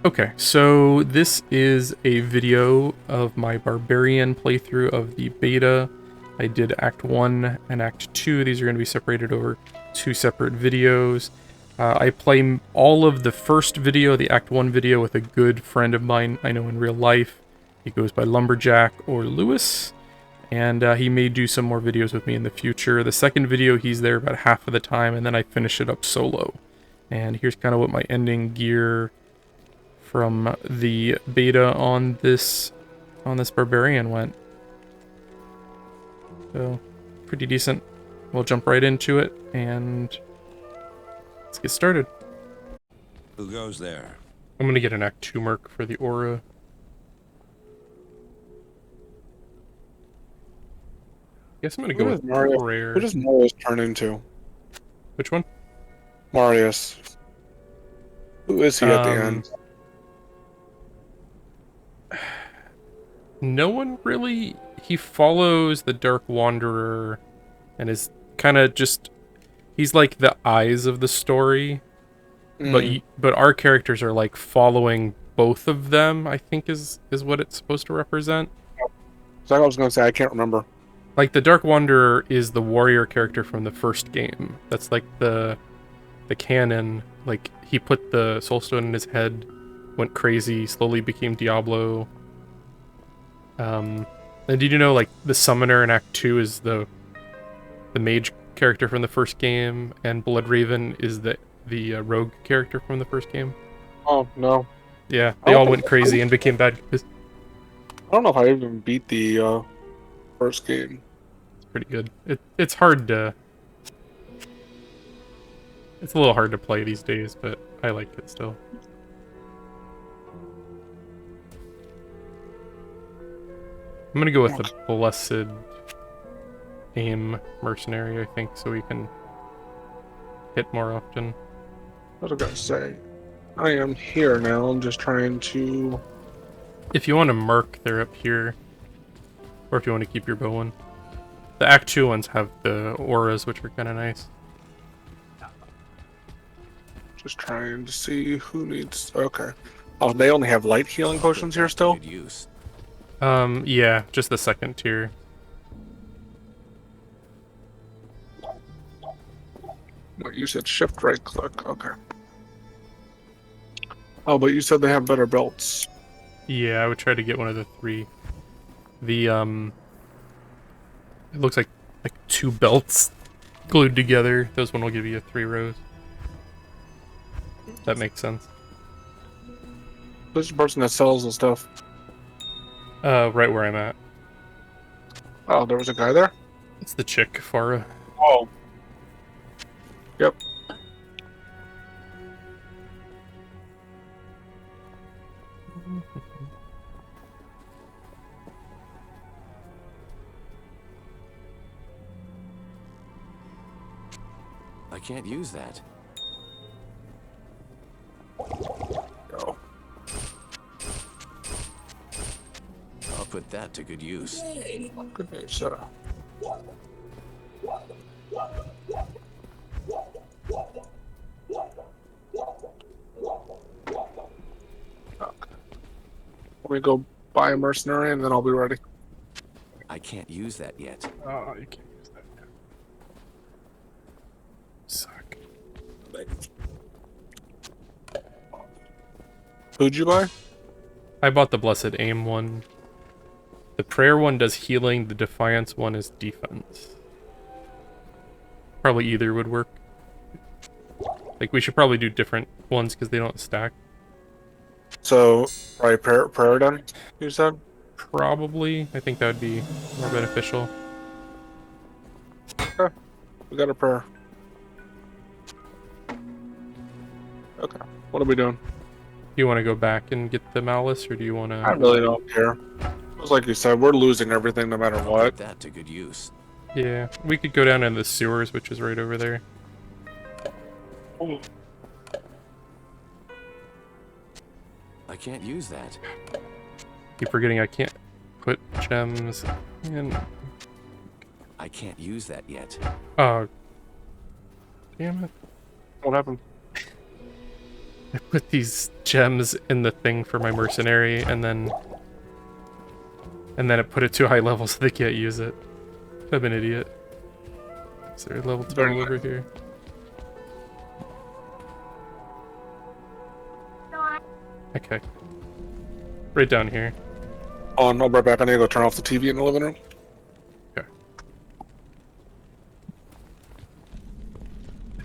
Okay, so this is a video of my Barbarian playthrough of the beta. I did Act 1 and Act 2. These are going to be separated over two separate videos. I play all of the first video, the Act 1 video, with a good friend of mine I know in real life. He goes by Lumberjack or Lewis, and he may do some more videos with me in the future. The second video, he's there about half of the time, and then I finish it up solo. And here's kind of what my ending gear from the beta on this Barbarian went. So, pretty decent. We'll jump right into it, and let's get started. Who goes there? I'm gonna get an Act 2 mark for the aura. Guess I'm gonna go with prayer. Who does Marius turn into? Which one? Marius. Who is he at the end? No one really. He follows the Dark Wanderer and is kind of just... He's like the eyes of the story. But our characters are like following both of them, I think is what it's supposed to represent. So I was going to say, I can't remember. Like, the Dark Wanderer is the warrior character from the first game. That's like the canon. Like, he put the soulstone in his head, went crazy, slowly became Diablo. And did you know, like, the summoner in Act 2 is the mage character from the first game, and Bloodraven is the rogue character from the first game? Oh, no. Yeah, they all went crazy and became bad guys. I don't know if I even beat the first game. It's pretty good. It's hard to... It's a little hard to play these days, but I like it still. I'm gonna go with the Blessed Aim Mercenary, I think, so we can hit more often. What was I going to say? I am here now. I'm just trying to... If you want to mark, they're up here. Or if you want to keep your bow one. The Act 2 ones have the auras, which are kind of nice. Just trying to see who needs... Okay. Oh, they only have light healing potions here still? Good use. Yeah, just the second tier. What, you said shift right click. Okay. Oh, but you said they have better belts. Yeah, I would try to get one of the three. The, it looks like two belts glued together. Those one will give you 3 rows. That makes sense. Who's the person that sells the stuff? Right where I'm at. Oh, there was a guy there? It's the chick, Farah. Oh. Yep. I can't use that. Go. I'll put that to good use. Good day, sir. Let me go buy a mercenary and then I'll be ready. I can't use that yet. Oh, you can't use that yet. Suck. Who'd you buy? I bought the Blessed Aim one. The Prayer one does healing, the Defiance one is defense. Probably either would work. Like, we should probably do different ones because they don't stack. So, right, prayer done, you said? Probably. I think that would be more beneficial. Okay. We got a prayer. Okay. What are we doing? Do you want to go back and get the Malice, or do you want to... I really don't care. It's like you said, we're losing everything no matter I'll what. put that to good use. Yeah, we could go down in the sewers, which is right over there. I can't use that. Keep forgetting I can't put gems in. I can't use that yet. Oh. Damn it. What happened? I put these gems in the thing for my mercenary, and then it put it too high level so they can't use it. I'm an idiot. Is there a level 12 over here? Okay. Right down here. Oh, no, right back. I need to go turn off the TV in the living room. Okay.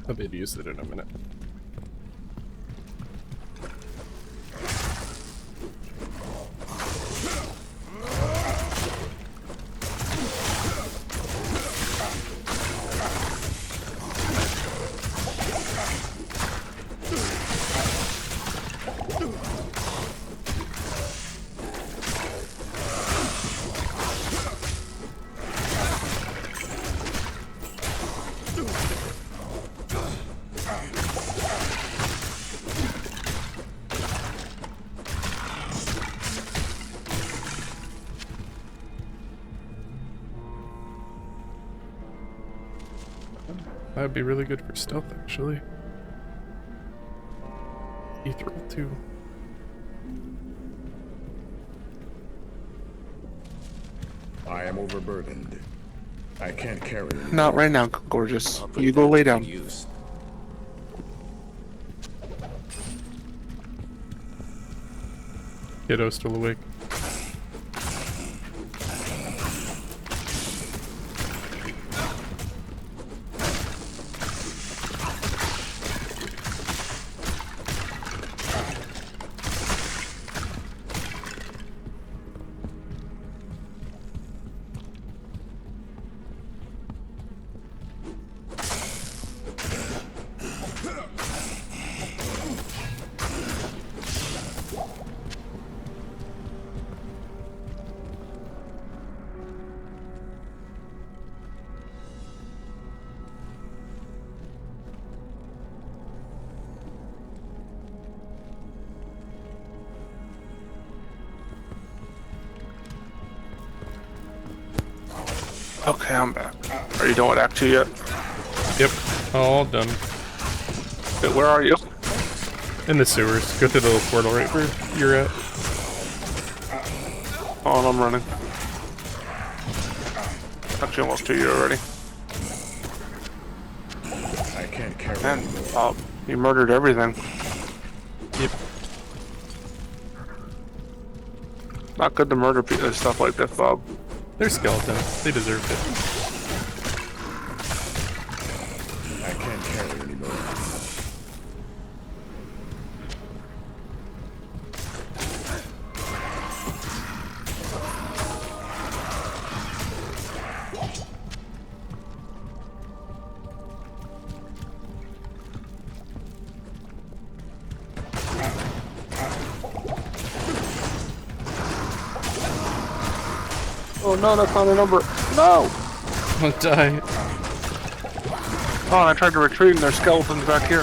I'll be able to use it in a minute. That would be really good for stealth, actually. Ethereal, too. I am overburdened. I can't carry it. Not right now, gorgeous. I'll put You go that lay to down. use. Kiddo still awake. Okay, I'm back. Are you done with Act 2 yet? Yep, all done. Wait, where are you? In the sewers. Go through the little portal right where you're at. Oh, I'm running. Actually, almost to you already. I can't carry Man, it. you murdered everything. Yep. Not good to murder stuff like this, Bob. They're skeletons. They deserved it. I can't carry it anymore. Oh no, that's not a number. No! Don't die. Oh, and I tried to retreat and there's skeletons back here.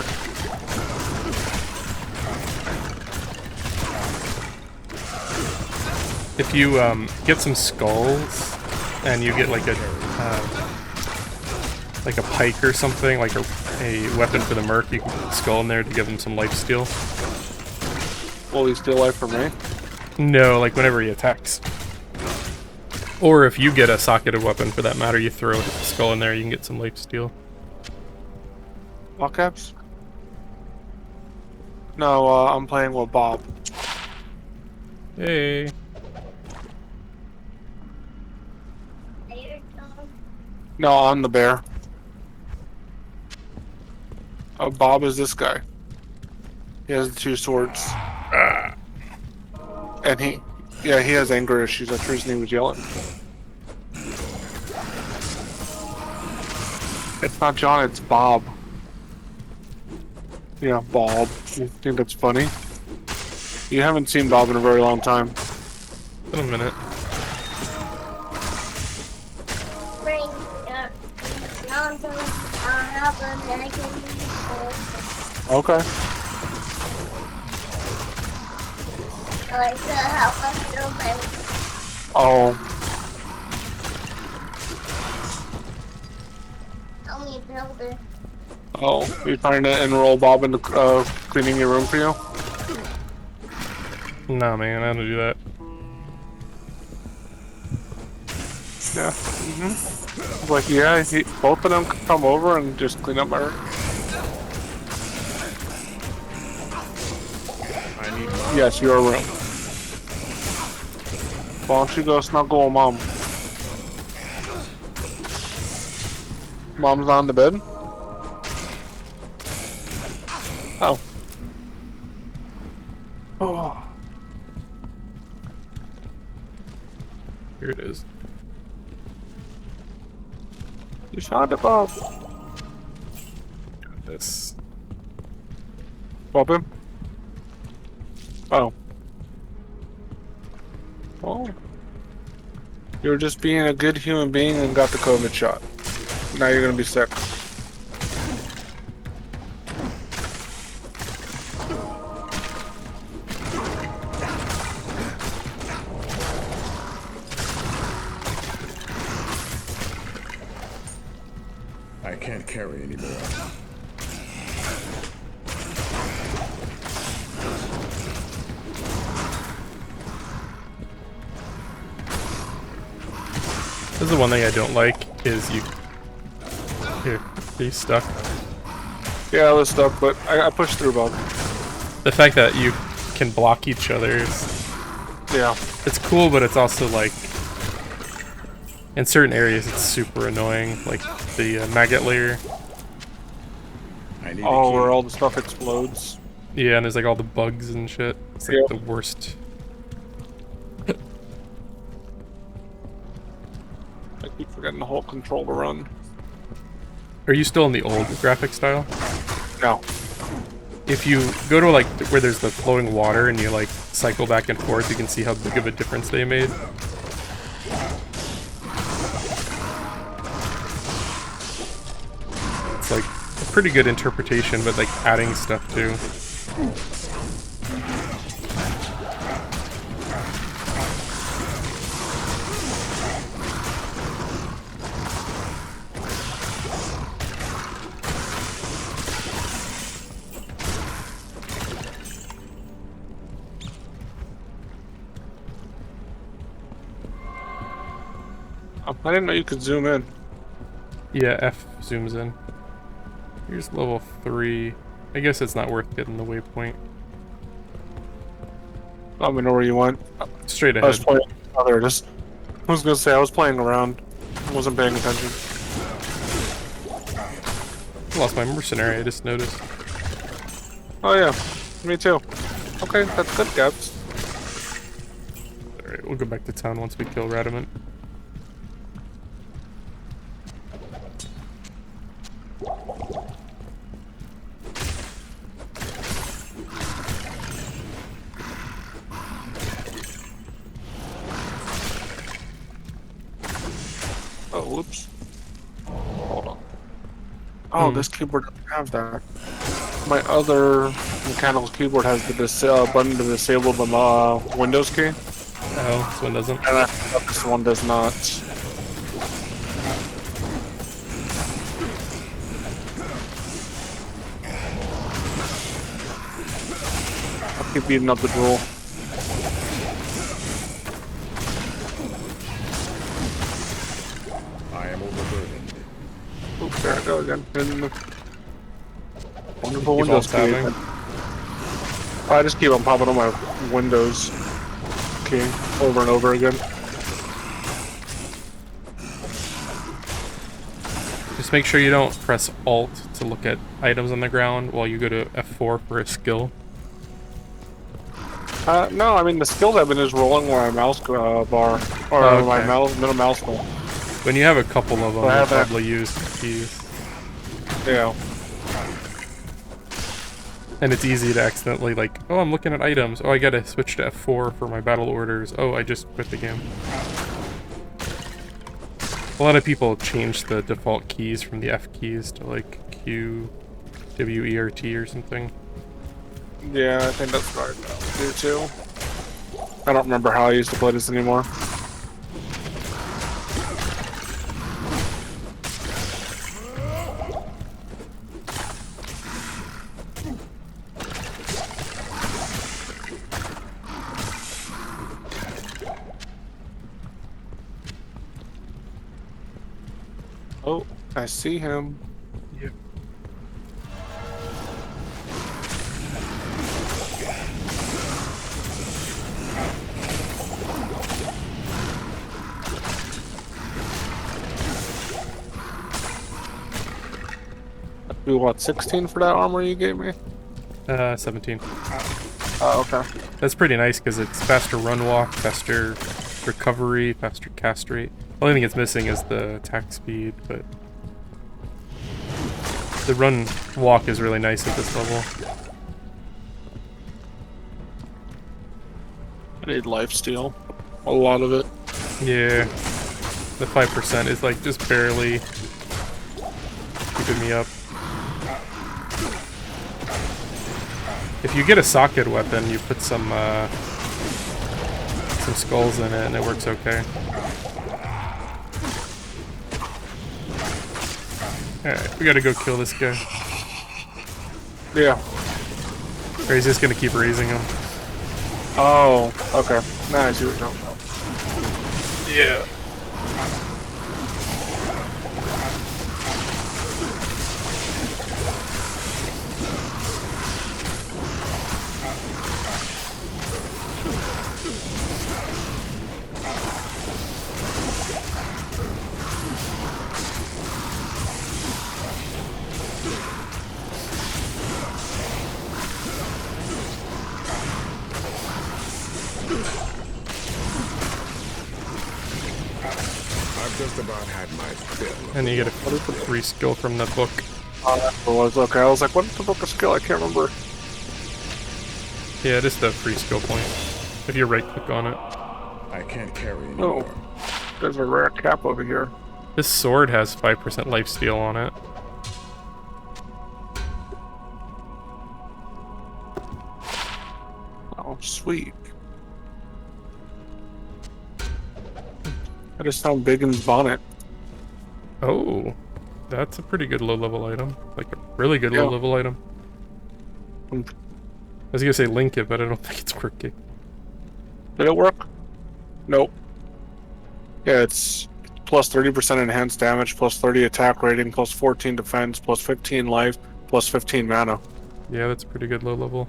If you get some skulls and you get like a pike or something, like a weapon for the merc, you can put a skull in there to give him some lifesteal. Will he steal life from me? No, like whenever he attacks. Or if you get a socketed weapon for that matter, you throw a skull in there, you can get some lifesteal. Lock caps? No, I'm playing with Bob. Hey. No, I'm the bear. Oh, Bob is this guy. He has the two swords. And he has anger issues. That's the reason he was yelling. It's not John, it's Bob. Yeah, Bob. You think that's funny? You haven't seen Bob in a very long time. In a minute. Okay. Oh. Oh, you trying to enroll Bob into cleaning your room for you? Nah, man, I don't do that. Yeah. Like, yeah, both of them can come over and just clean up my room. I need my Yes, your room. Why don't you go snuggle with Mom? Mom's on the bed? Oh. Oh. Here it is. You shot it, Bob. Got this. Bob him? Oh. Oh. You were just being a good human being and got the COVID shot. Now you're gonna be sick. I can't carry anymore. This is the one thing I don't like is you. Here, are you stuck? Yeah, I was stuck, but I pushed through, Bob. The fact that you can block each other is. Yeah. It's cool, but it's also like. In certain areas, it's super annoying, like the maggot layer. I need Oh, a key. where all the stuff explodes. Yeah, and there's like all the bugs and shit. It's like Yep. the worst. I keep forgetting the whole controller run. Are you still in the old graphic style? No. If you go to like where there's the flowing water and you like cycle back and forth, you can see how big of a difference they made. It's like a pretty good interpretation, but like adding stuff too. I didn't know you could zoom in. Yeah, F zooms in. Here's level 3. I guess it's not worth getting the waypoint. Let me know where you went. Straight I was ahead. playing. Oh, there it is. I was gonna say I was playing around. I wasn't paying attention. Lost my mercenary, I just noticed. Oh yeah, me too. Okay, that's good, Gabs. Alright, we'll go back to town once we kill Radamant. Oh, whoops. Hold on. Oh, this keyboard doesn't have that. My other mechanical keyboard has the button to disable the Windows key, Oh, this one doesn't. and I thought this one does not. I'll keep beating up the drool. I am overburdened. Oops, there I go again. And the wonderful Keep Windows on key. tabbing. I just keep on popping on my Windows key over and over again. Just make sure you don't press Alt to look at items on the ground while you go to F4 for a skill. No, I mean the skill I've been is rolling my mouse bar, or Oh, my okay. middle mouse button. When you have a couple of them, I you'll have that. probably use keys. Yeah. And it's easy to accidentally like, oh, I'm looking at items. Oh, I gotta switch to F4 for my battle orders. Oh, I just quit the game. A lot of people change the default keys from the F keys to like Q, W, E, R, T or something. Yeah, I think that's what I do too. I don't remember how I used to play this anymore. Oh, I see him. Yep. Do what, 16 for that armor you gave me? 17. Oh, okay. That's pretty nice because it's faster run walk, faster recovery, faster cast rate. The only thing it's missing is the attack speed, but the run walk is really nice at this level. I need lifesteal. A lot of it. Yeah. The 5% is like just barely keeping me up. If you get a socket weapon, you put some skulls in it and it works okay. Alright, we gotta go kill this guy. Yeah. Or he's just gonna keep raising him. Oh, okay. Now I see what you're talking about. Yeah. I've just about had my fill. And you get a free skill from the book. Oh, that's what it was. Okay, I was like, what's the book of skill? I can't remember. Yeah, just a free skill point. If you right click on it. I can't carry anymore. Oh, there's a rare cap over here. This sword has 5% lifesteal on it. Oh, sweet. I just found Biggins' bonnet. Oh, that's a pretty good low-level item. Like a really good Yeah. low-level item. Hmm. I was gonna say link it, but I don't think it's working. Did it work? Nope. Yeah, it's plus 30% enhanced damage, plus 30 attack rating, plus 14 defense, plus 15 life, plus 15 mana. Yeah, that's pretty good low-level.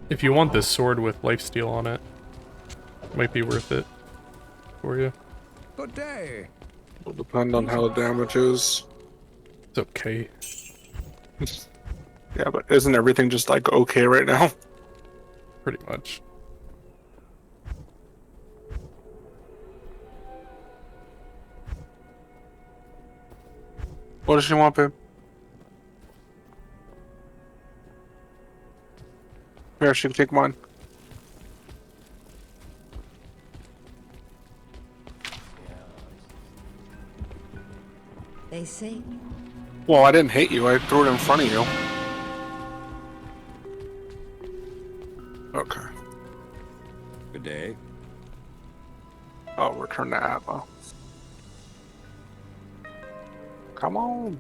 If you want this sword with lifesteal on it, might be worth it for you. Good day. It'll depend on how the damage is. It's okay. Yeah, but isn't everything just like okay right now? Pretty much. What does she want, babe? Here, she can take mine. They say Well, I didn't hate you. I threw it in front of you. Okay. Good day. Oh, return to ammo. Come on.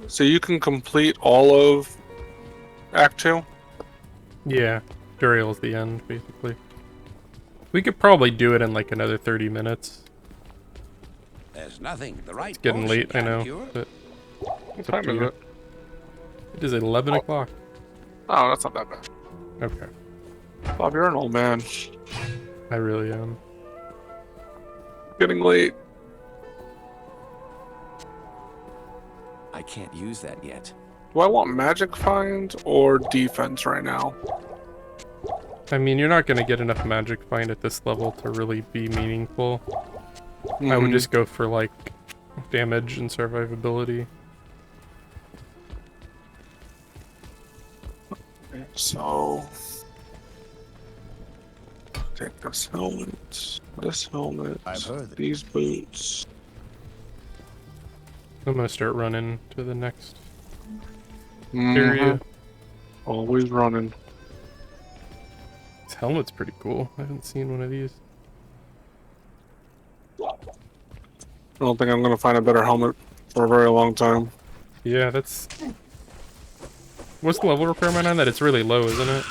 So you can complete all of Act 2? Yeah, Duriel's the end, basically. We could probably do it in like another 30 minutes. There's nothing the right It's getting potion late, I can't know, cure. but What it's up time to is you. it? It is 11 o'clock. Oh, that's not that bad. Okay, Bob, you're an old man. I really am. Getting late. I can't use that yet. Do I want magic find or defense right now? I mean, you're not going to get enough magic find at this level to really be meaningful. I would Mhm. just go for like damage and survivability. So take this helmet, I've heard that. these boots. I'm going to start running to the next Mhm. area. Always running. This helmet's pretty cool. I haven't seen one of these. I don't think I'm gonna find a better helmet for a very long time. Yeah, that's... What's the level requirement on that? It's really low, isn't it?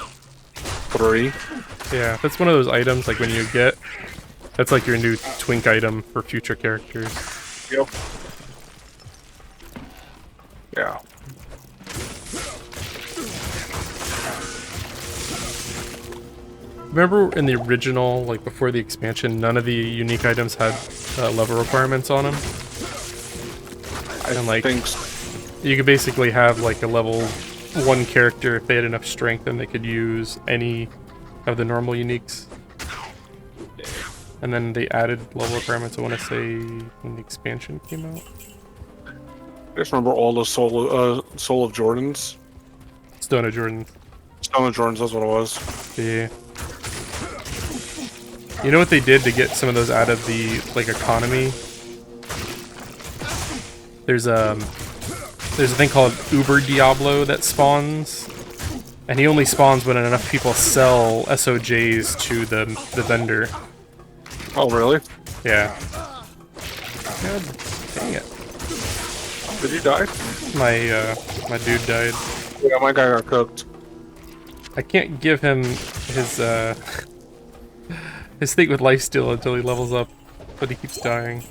3. Yeah, that's one of those items, like when you get... That's like your new twink item for future characters. Yep. Yeah. Remember in the original, like before the expansion, none of the unique items had level requirements on them? And like, think so. you could basically have like a level 1 character, if they had enough strength, and they could use any of the normal uniques. And then they added level requirements, I want to say, when the expansion came out. I just remember all the Soul of Jordans. Stone of Jordan. Stone of Jordans, that's what it was. Yeah. You know what they did to get some of those out of the, like, economy? There's a thing called Uber Diablo that spawns. And he only spawns when enough people sell SOJs to the vendor. Oh, really? Yeah. God dang it. Did he die? My dude died. Yeah, my guy got cooked. I can't give him his his thing with lifesteal until he levels up, but he keeps dying.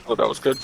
Oh, that was good.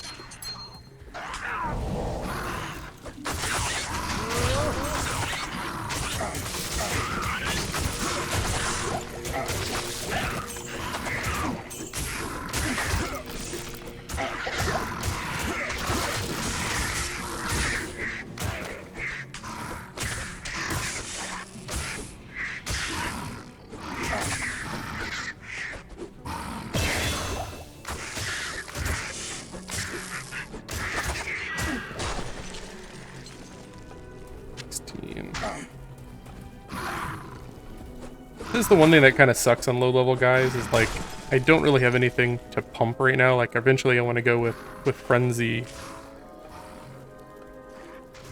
This is the one thing that kind of sucks on low-level guys, is like, I don't really have anything to pump right now. Like, eventually I want to go with Frenzy.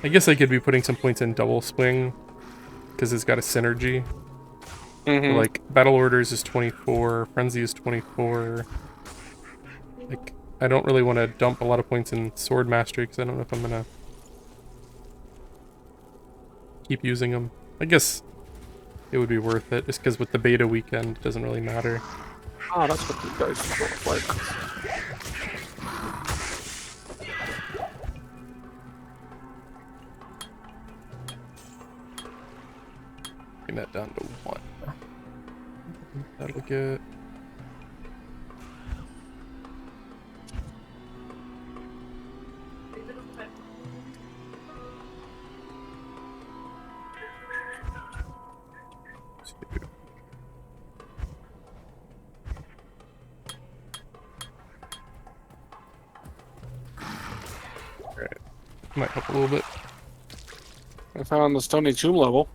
I guess I could be putting some points in Double Swing, because it's got a synergy. Mm-hmm. Like, Battle Orders is 24, Frenzy is 24. Like, I don't really want to dump a lot of points in Sword Mastery, because I don't know if I'm going to keep using them. I guess it would be worth it, just because with the beta weekend, it doesn't really matter. Ah, that's what these guys look like. Bring that down to 1. That'll get... Alright. Might help a little bit. I found the Stony Tomb level.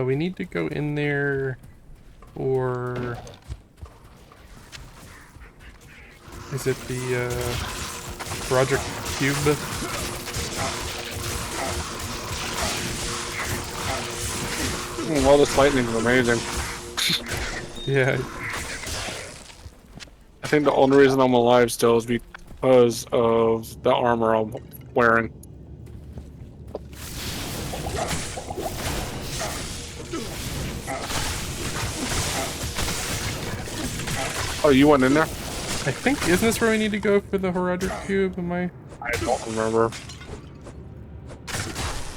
We need to go in there for... Is it the, Project Cube? All this lightning is amazing. Yeah. I think the only reason I'm alive still is because of the armor I'm wearing. Oh, you went in there? I think, isn't this where we need to go for the Horadric Cube? Am I don't remember.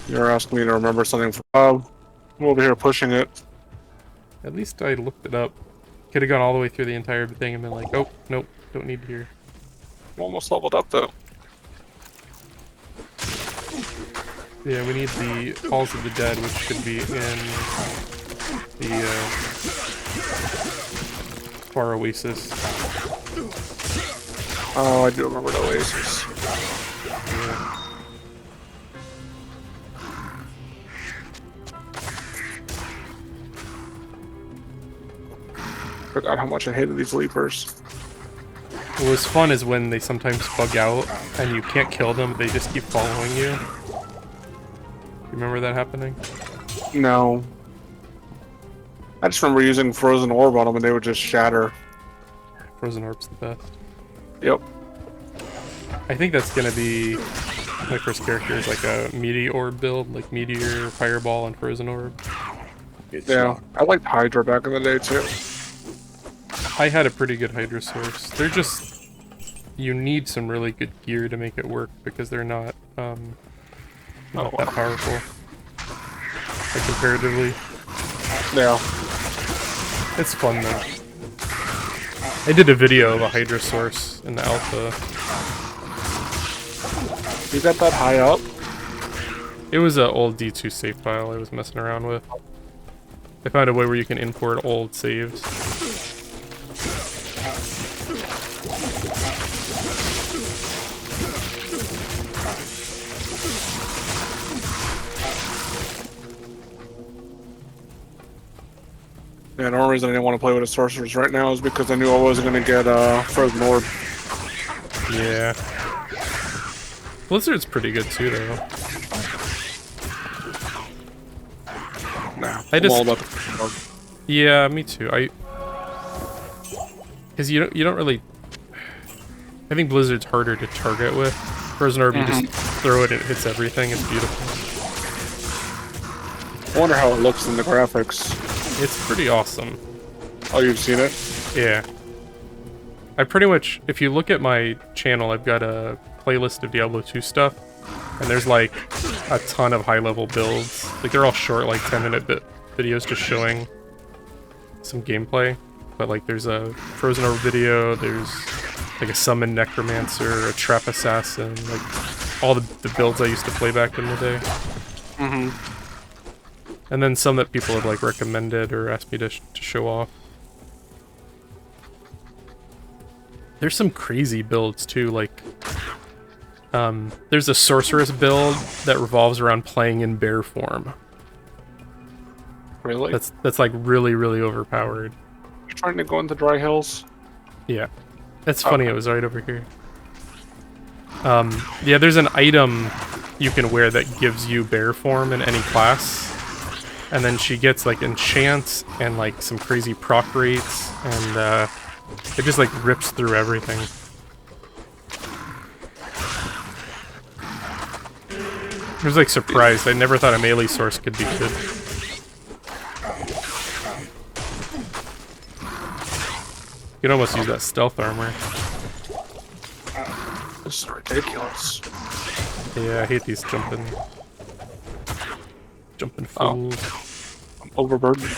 You're asking me to remember something from... I'm over here pushing it. At least I looked it up. Could have gone all the way through the entire thing and been like, oh, nope, don't need here. I'm almost leveled up, though. Yeah, we need the Halls of the Dead, which should be in the, Far Oasis. Oh, I do remember the Oasis. Yeah. Forgot how much I hated these Leapers. What was fun is when they sometimes bug out and you can't kill them, they just keep following you. You remember that happening? No. I just remember using Frozen Orb on them and they would just shatter. Frozen Orb's the best. Yep. I think that's gonna be my first character is like a meteor build, like meteor, fireball, and frozen orb. It's Yeah, locked. I liked Hydra back in the day too. I had a pretty good Hydra source. They're just you need some really good gear to make it work because they're not not that powerful. Like comparatively. Yeah. It's fun though. I did a video of a Hydra source in the alpha. You got that high up? It was an old D2 save file I was messing around with. I found a way where you can import old saves. Yeah, the only reason I didn't want to play with the sorcerers right now is because I knew I wasn't going to get Frozen Orb. Yeah. Blizzard's pretty good too, though. Nah, I I'm just- all about the Frozen Orb. Yeah, me too. Because you don't really. I think Blizzard's harder to target with. Frozen Orb, you just throw it and it hits everything. It's beautiful. I wonder how it looks in the graphics. It's pretty awesome. Oh, you've seen it? Yeah. I pretty much, if you look at my channel, I've got a playlist of Diablo 2 stuff, and there's like a ton of high-level builds. Like they're all short, like 10-minute videos just showing some gameplay. But like there's a Frozen Orb video, there's like a Summon Necromancer, a Trap Assassin, like all the builds I used to play back in the day. Mm-hmm. And then some that people have like recommended or asked me to show off. There's some crazy builds too, like there's a sorceress build that revolves around playing in bear form. Really? That's like really overpowered. You trying to go into Dry Hills? Yeah. That's funny, Okay. it was right over here. Yeah, there's an item you can wear that gives you bear form in any class. And then she gets like enchants and like some crazy proc rates, and it just like rips through everything. I was like surprised. I never thought a melee source could be good. You could almost use that stealth armor. This is ridiculous. Yeah, I hate these jumping Oh. fools. I'm overburdened.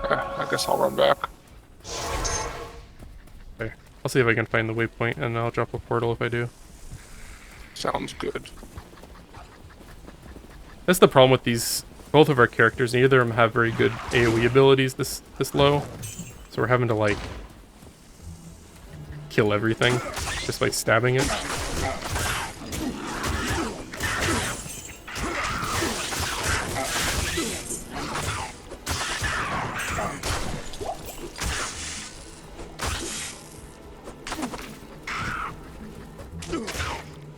I guess I'll run back. Okay. I'll see if I can find the waypoint, and I'll drop a portal if I do. Sounds good. That's the problem with these. Both of our characters, neither of them have very good AoE abilities this low. So we're having to like kill everything just by stabbing it.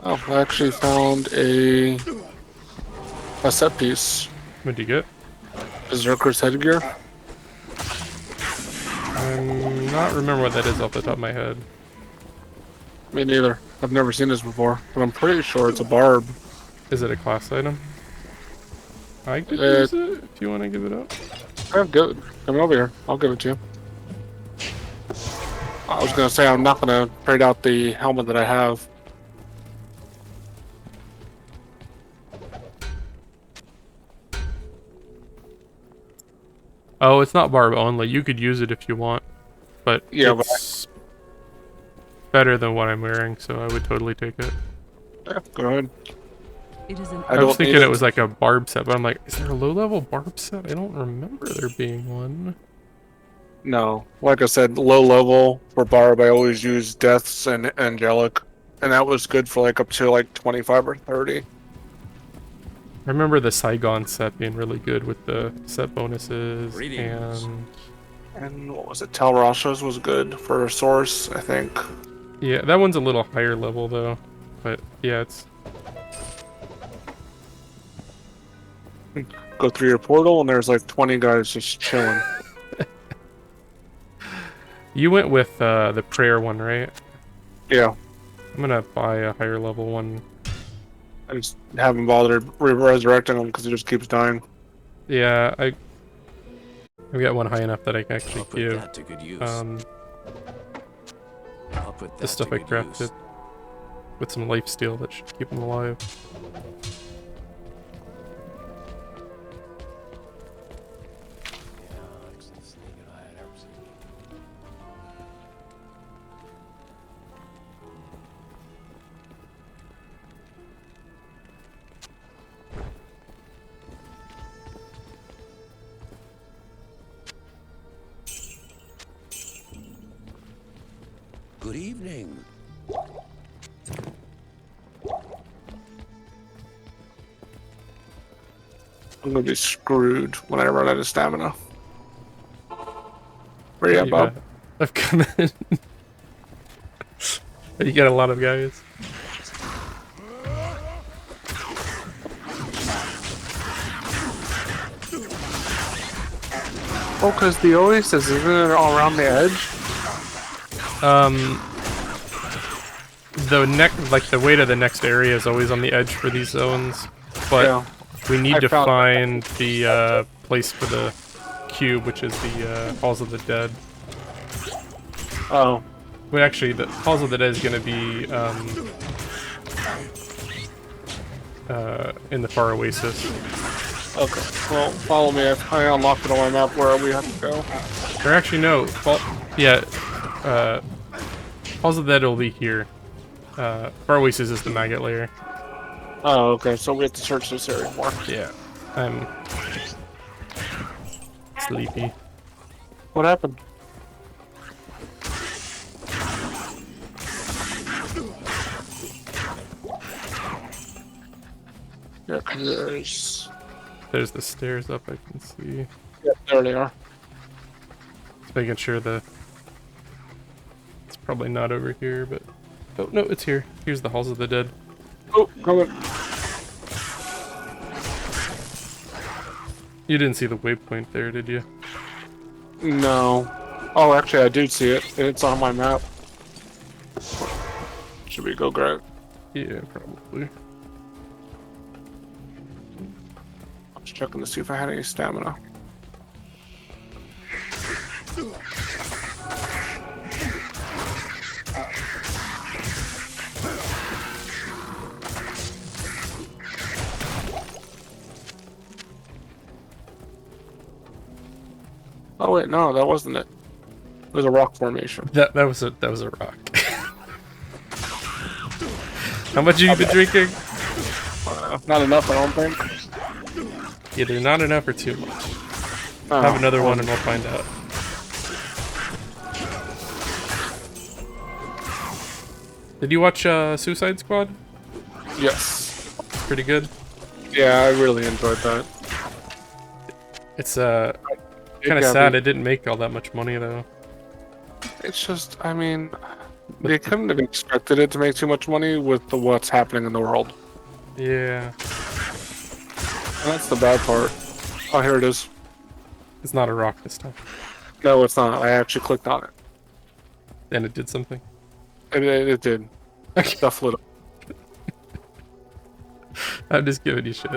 Oh, I actually found a set piece. What do you get? Berserker's headgear. I'm not remember what that is off the top of my head. Me neither. I've never seen this before, but I'm pretty sure it's a barb. Is it a class item? I could use it if you want to give it up. Good. Come over here. I'll give it to you. I was gonna say I'm not gonna trade out the helmet that I have. Oh, it's not barb only. You could use it if you want, but Yeah, but it's better than what I'm wearing, so I would totally take it. Yeah, go ahead. It is an I I was don't thinking need it was like a barb set, but I'm like, is there a low-level barb set? I don't remember there being one. No, like I said, low level for barb. I always use deaths and angelic, and that was good for like up to like 25 or 30. I remember the Saigon set being really good with the set bonuses, Greetings. and And what was it? Talrasha's was good for a source, I think. yeah, that one's a little higher level though. But yeah, it's Go through your portal, and there's like 20 guys just chilling. You went with the prayer one, right? Yeah. I'm gonna buy a higher level one. I just haven't bothered resurrecting him because he just keeps dying. Yeah, I've got one high enough that I can actually I'll put give. that to good use. I'll put that The stuff to I good crafted use. with some life steal that should keep him alive. Good evening. I'm gonna be screwed when I run out of stamina. Where you at, You Bob? I've come in. You got a lot of guys. Oh, because the oasis isn't it all around the edge? The way to the next area is always on the edge for these zones, but Yeah. we need I to found- find the place for the cube, which is the Halls of the Dead. Oh. Well, actually, the Halls of the Dead is going to be in the far oasis. Okay. Well, follow me. I unlocked it on my map where we have to go. Or actually, no. Halls of the Dead will be here. Far oasis is the maggot layer. Oh, okay. So we have to search this area more. Yeah. I'm sleepy. What happened? Yeah, 'cause There's the stairs up, I can see. yeah, there they are. Just making sure it's probably not over here, but oh no, it's here. Here's the Halls of the Dead. Oh, coming. You didn't see the waypoint there, did you? No. Oh, actually, I do see it. It's on my map. Should we go grab? Yeah, probably. I was checking to see if I had any stamina. Oh wait, no, that wasn't it. It was a rock formation. That was a rock. How much have you been drinking? Not enough, I don't think. Either not enough or too much. Oh, Have another one and we'll find out. Did you watch Suicide Squad? Yes. Pretty good. Yeah, I really enjoyed that. It's kind of sad it didn't make all that much money though. It's just, I mean, they couldn't have expected it to make too much money with what's happening in the world. Yeah. And that's the bad part. Oh, here it is. It's not a rock this time. No, it's not. I actually clicked on it. And it did something. It did. Stuff lit up. I'm just giving you shit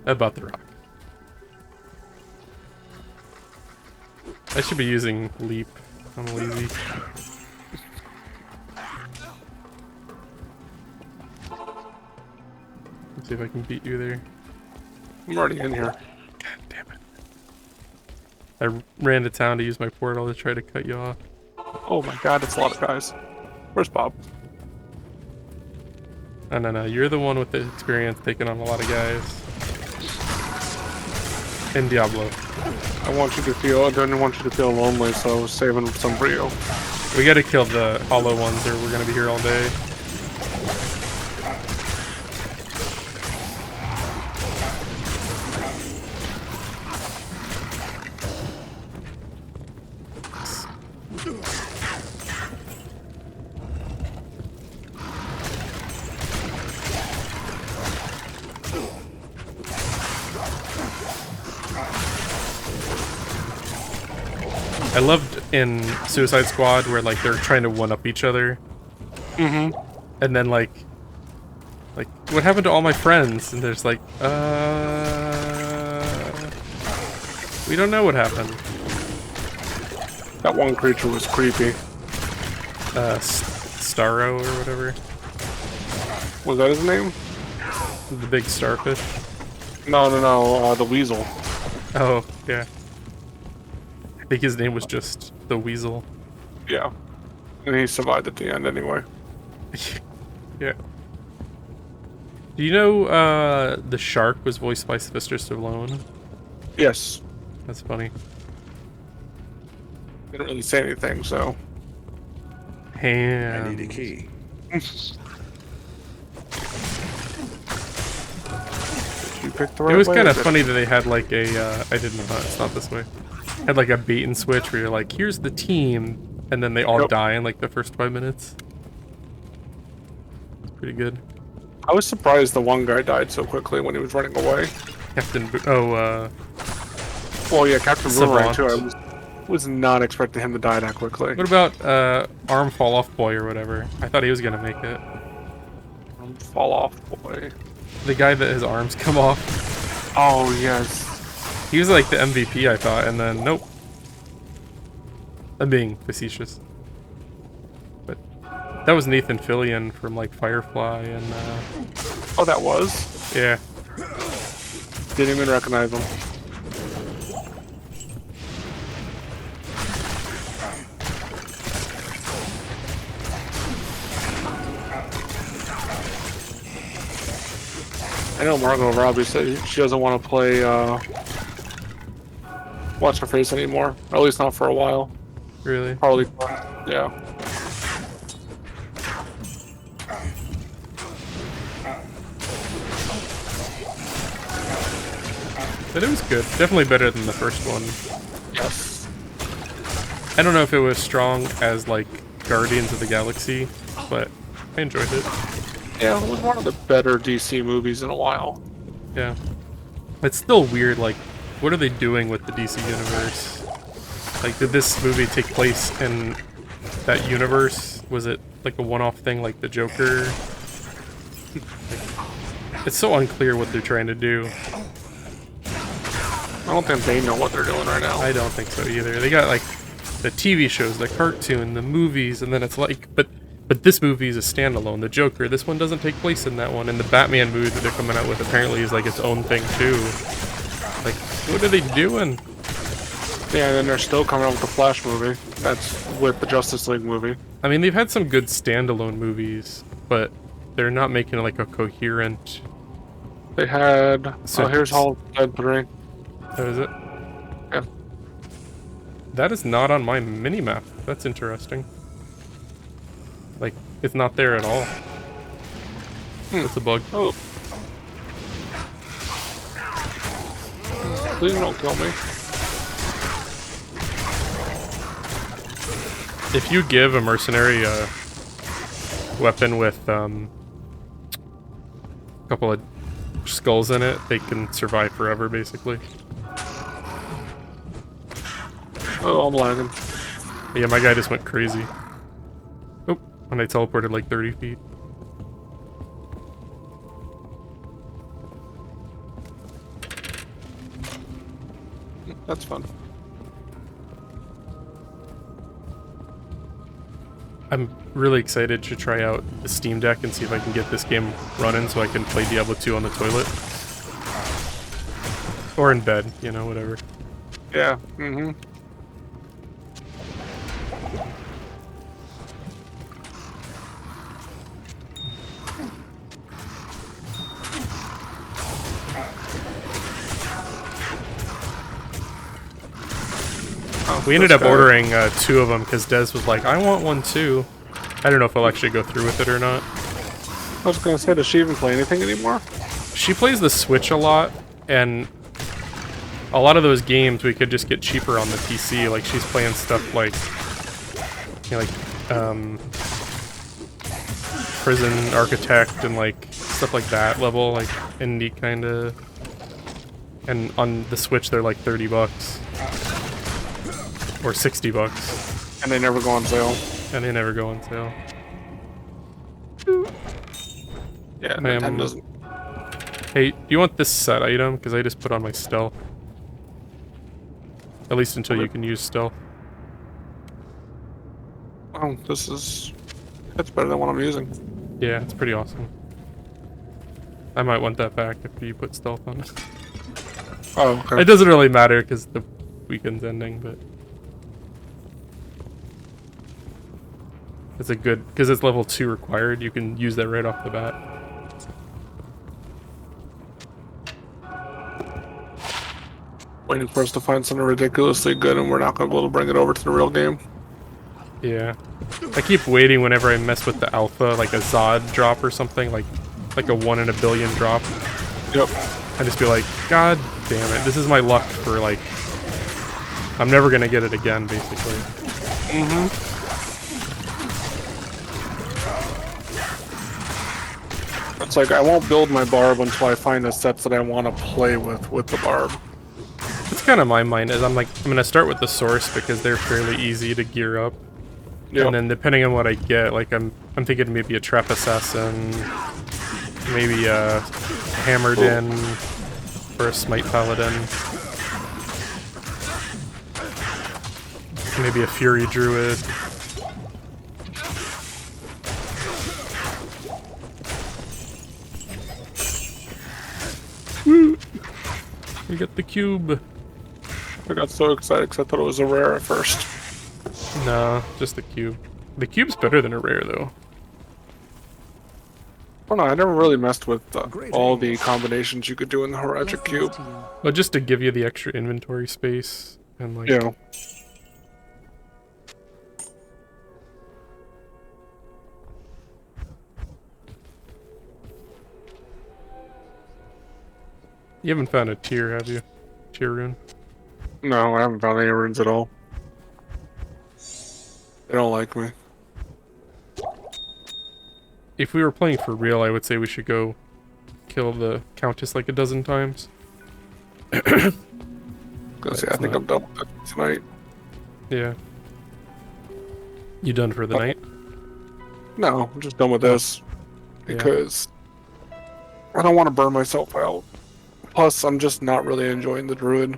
about the rock. I should be using leap. I'm lazy. Let's see if I can beat you there. I'm already in here. God damn it. I ran to town to use my portal to try to cut you off. Oh my god, it's a lot of guys. Where's Bob? No. You're the one with the experience taking on a lot of guys. In Diablo. I didn't want you to feel lonely, so I was saving some for you. We gotta kill the hollow ones or we're gonna be here all day. I loved in Suicide Squad where like they're trying to one up each other. Mm-hmm. And then like what happened to all my friends? And there's like, we don't know what happened. That one creature was creepy. Starro or whatever. Was that his name? The big starfish. No, the weasel. Oh, yeah. I think his name was just the Weasel. Yeah. And he survived at the end anyway. Yeah. Do you know the shark was voiced by Sylvester Stallone? Yes. That's funny. They didn't really say anything, so. I need a key. You picked the right It was way, kind or of did- funny that they had like a, I didn't know, it's not this way. Had like a bait and switch where you're like, here's the team, and then they all Yep. die in like the first 5 minutes. It's pretty good. I was surprised the one guy died so quickly when he was running away. Well, yeah, Captain Boomerang Savant. too. I was not expecting him to die that quickly. What about Arm Fall Off Boy or whatever? I thought he was gonna make it. Fall off, boy. The guy that his arms come off. Oh yes. He was like the MVP, I thought, and then nope. I'm being facetious. But that was Nathan Fillion from like Firefly and Oh, that was. yeah. Didn't even recognize him. I know Margot Robbie said she doesn't want to play What's Her Face anymore. Or at least not for a while. Really? Probably. Yeah. But it was good. Definitely better than the first one. Yes. I don't know if it was strong as like Guardians of the Galaxy, but I enjoyed it. Yeah, it was one of the better DC movies in a while. Yeah. It's still weird, like, what are they doing with the DC universe? Like, did this movie take place in that universe? Was it like a one-off thing like the Joker? Like, it's so unclear what they're trying to do. I don't think they know what they're doing right now. I don't think so either. They got like the TV shows, the cartoon, the movies, and then it's like, but this movie is a standalone. The Joker, this one doesn't take place in that one, and the Batman movie that they're coming out with apparently is like its own thing too. Like, what are they doing? Yeah, and then they're still coming out with the Flash movie. That's with the Justice League movie. I mean, they've had some good standalone movies, but they're not making like a coherent. They had. So Oh, here's Hall of Dead 3. That is it. Yeah. That is not on my mini map. That's interesting. Like, it's not there at all. That's a bug. Oh. Please don't kill me. If you give a mercenary a weapon with a couple of skulls in it, they can survive forever, basically. Oh, I'm lagging. Yeah, my guy just went crazy. Oh, and I teleported like 30 feet. That's fun. I'm really excited to try out the Steam Deck and see if I can get this game running so I can play Diablo 2 on the toilet. Or in bed, you know, whatever. Yeah. Mm-hmm. We ended up ordering 2 of them because Des was like, I want one too. I don't know if I'll actually go through with it or not. I was gonna say, does she even play anything anymore? She plays the Switch a lot, and a lot of those games we could just get cheaper on the PC. Like, she's playing stuff like, you know, like, Prison Architect and, like, stuff like that level, like, indie kind of. And on the Switch, they're like $30. Or 60 bucks. And they never go on sale. And they never go on sale. Yeah, Nintendo's. Hey, do you want this set item? Because I just put on my stealth. At least until you can use stealth. Oh, that's better than what I'm using. Yeah, it's pretty awesome. I might want that back after you put stealth on it. Oh, okay. It doesn't really matter because the weekend's ending, but it's a good, because it's level 2 required, you can use that right off the bat. Waiting for us to find something ridiculously good, and we're not going to be able to bring it over to the real game. Yeah. I keep waiting whenever I mess with the alpha, like a Zod drop or something, like a 1 in a billion drop. Yep. I just be like, God damn it, this is my luck for, like, I'm never gonna get it again, basically. Mm-hmm. It's like, I won't build my barb until I find the sets that I want to play with the barb. That's kind of my mind, is I'm like, I'm gonna start with the source because they're fairly easy to gear up. Yep. And then depending on what I get, like I'm thinking maybe a trap assassin, maybe a hammered in, or a smite paladin, maybe a fury druid. We got the cube. I got so excited because I thought it was a rare at first. No, just the cube. The cube's better than a rare, though. Oh no, I never really messed with all the combinations you could do in the Heretic Cube. Well, just to give you the extra inventory space and like. Yeah. You haven't found a tier, have you? Tier rune? No, I haven't found any runes at all. They don't like me. If we were playing for real, I would say we should go kill the Countess like a dozen times. Because yeah, I think I'm done with it tonight. Yeah. You done for the night? No, I'm just done with this. Because I don't want to burn myself out. Plus, I'm just not really enjoying the Druid.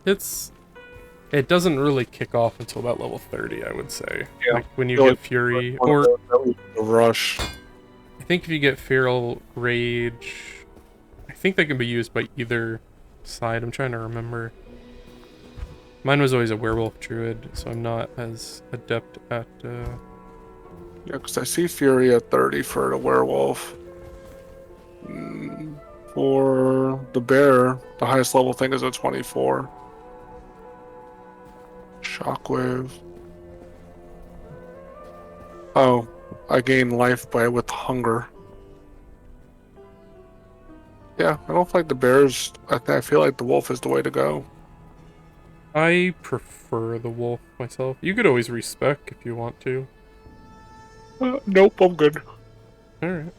It doesn't really kick off until about level 30, I would say. Yeah. Like when you get Fury, or the Rush. I think if you get Feral Rage, I think they can be used by either side. I'm trying to remember. Mine was always a Werewolf Druid, so I'm not as adept at... Yeah, because I see Fury at 30 for the Werewolf. For the Bear, the highest level thing is at 24. Shockwave. Oh, I gain life with hunger. Yeah, I don't like the bears. I feel like the wolf is the way to go. I prefer the wolf myself. You could always respec if you want to. Nope, I'm good. Alright.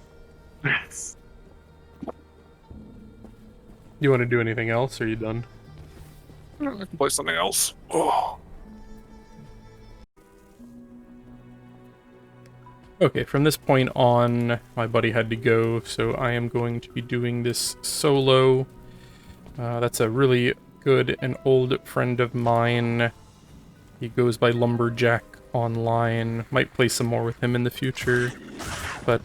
You want to do anything else, or are you done? I can play something else. Oh. Okay, from this point on, my buddy had to go, so I am going to be doing this solo. That's a really good and old friend of mine. He goes by Lumberjack online. Might play some more with him in the future. But,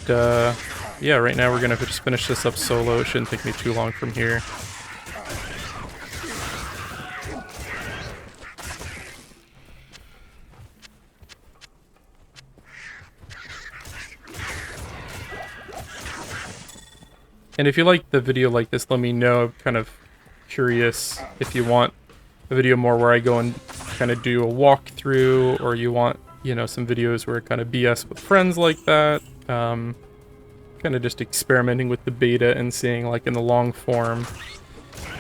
yeah, right now we're going to just finish this up solo. It shouldn't take me too long from here. And if you like the video like this, let me know. I'm kind of curious if you want a video more where I go and kind of do a walkthrough, or you want, you know, some videos where I kind of BS with friends like that. Kind of just experimenting with the beta and seeing, like, in the long form,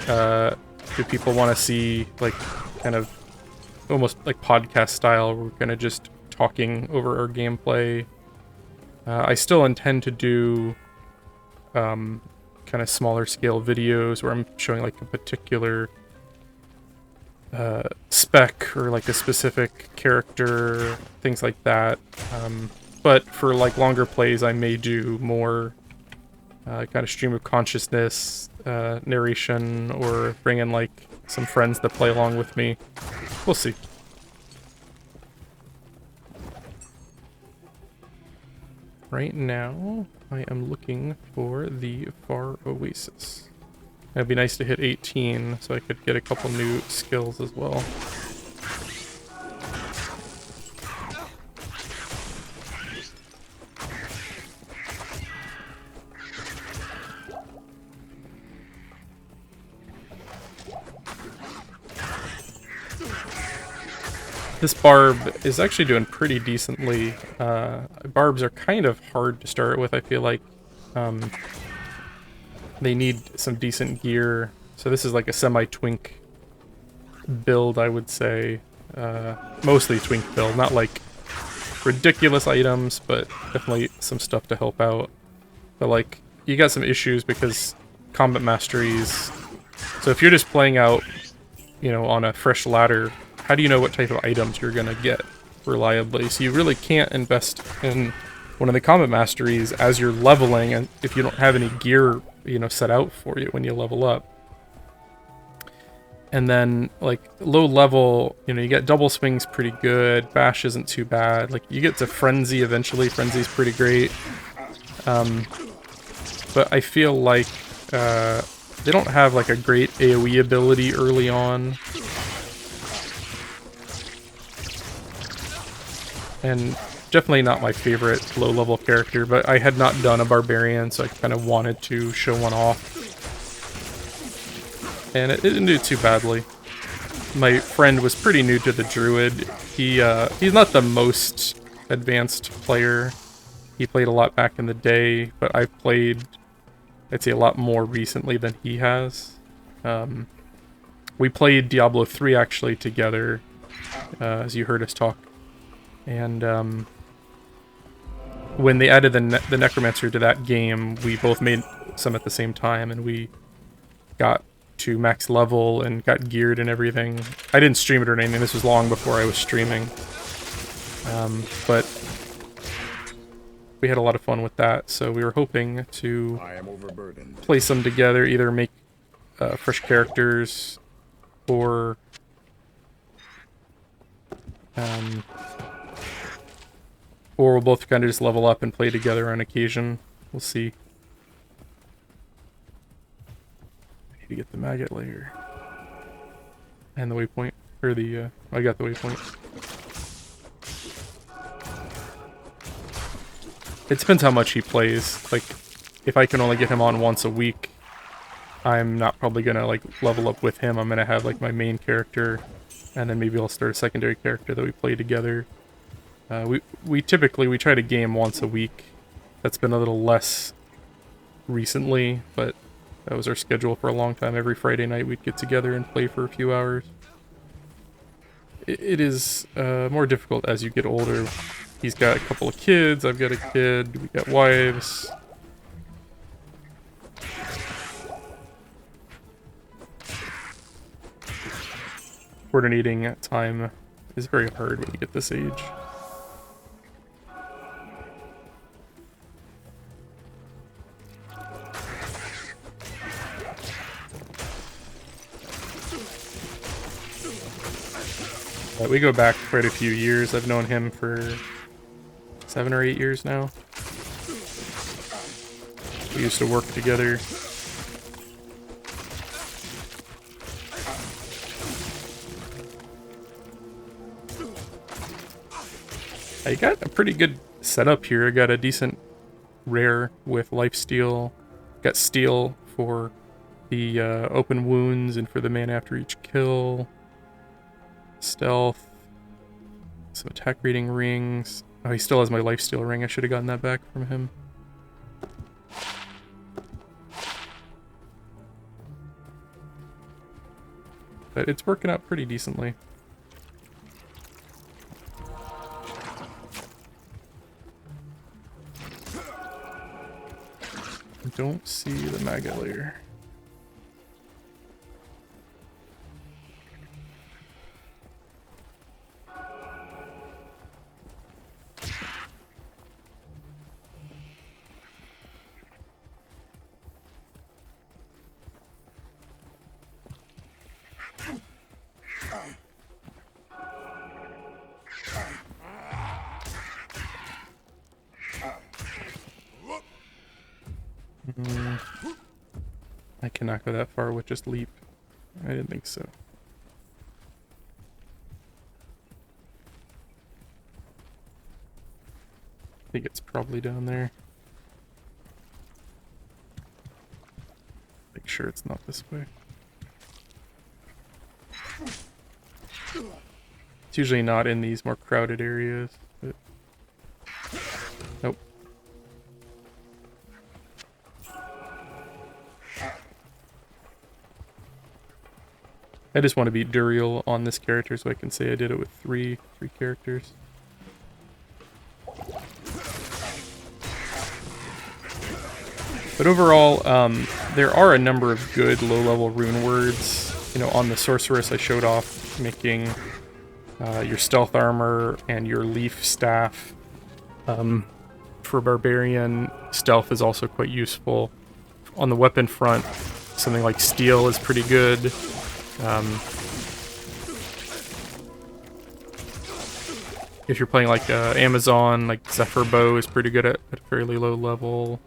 do people want to see, like, kind of almost like podcast style, where we're kind of just talking over our gameplay. I still intend to do kind of smaller scale videos where I'm showing like a particular spec or like a specific character, things like that. But for like longer plays, I may do more kind of stream of consciousness narration, or bring in like some friends that play along with me. We'll see. Right now, I am looking for the Far Oasis. It'd be nice to hit 18 so I could get a couple new skills as well. This barb is actually doing pretty decently. Barbs are kind of hard to start with, I feel like. They need some decent gear. So this is like a semi-twink build, I would say. Mostly twink build, not like ridiculous items, but definitely some stuff to help out. But like, you got some issues because combat masteries. So if you're just playing out, you know, on a fresh ladder, how do you know what type of items you're gonna get reliably? So you really can't invest in one of the combat masteries as you're leveling, and if you don't have any gear, you know, set out for you when you level up. And then like low level, you know, you get double swings pretty good, bash isn't too bad. Like you get to frenzy eventually, frenzy's pretty great. But I feel like they don't have like a great AoE ability early on. And definitely not my favorite low-level character, but I had not done a Barbarian, so I kind of wanted to show one off. And it didn't do too badly. My friend was pretty new to the Druid. He's not the most advanced player. He played a lot back in the day, but I've played, I'd say, a lot more recently than he has. We played Diablo 3 actually together, as you heard us talk. And when they added the Necromancer to that game, we both made some at the same time, and we got to max level and got geared and everything. I didn't stream it or anything. This was long before I was streaming. But we had a lot of fun with that, so we were hoping to play some together, either make fresh characters or we'll both kind of just level up and play together on occasion. We'll see. I need to get the maggot layer. And the waypoint. Or the, I got the waypoint. It depends how much he plays. Like, if I can only get him on once a week, I'm not probably gonna, like, level up with him. I'm gonna have, like, my main character, and then maybe I'll start a secondary character that we play together. We typically try to game once a week. That's been a little less recently, but that was our schedule for a long time. Every Friday night we'd get together and play for a few hours. It is more difficult as you get older. He's got a couple of kids, I've got a kid, we got wives. Coordinating time is very hard when you get this age. We go back quite a few years. I've known him for 7 or 8 years now. We used to work together. I got a pretty good setup here. I got a decent rare with lifesteal. Got steel for the open wounds and for the man after each kill. Stealth. Some attack rating rings. Oh, he still has my lifesteal ring. I should have gotten that back from him. But it's working out pretty decently. I don't see the maggot layer. cannot go that far with just leap. I didn't think so. I think it's probably down there. Make sure it's not this way. It's usually not in these more crowded areas, but nope. I just want to beat Duriel on this character so I can say I did it with three characters. But overall, there are a number of good low-level rune words. You know, on the Sorceress I showed off making your stealth armor and your leaf staff. For Barbarian, stealth is also quite useful. On the weapon front, something like steel is pretty good. If you're playing like Amazon, like Zephyr Bow is pretty good at a fairly low level.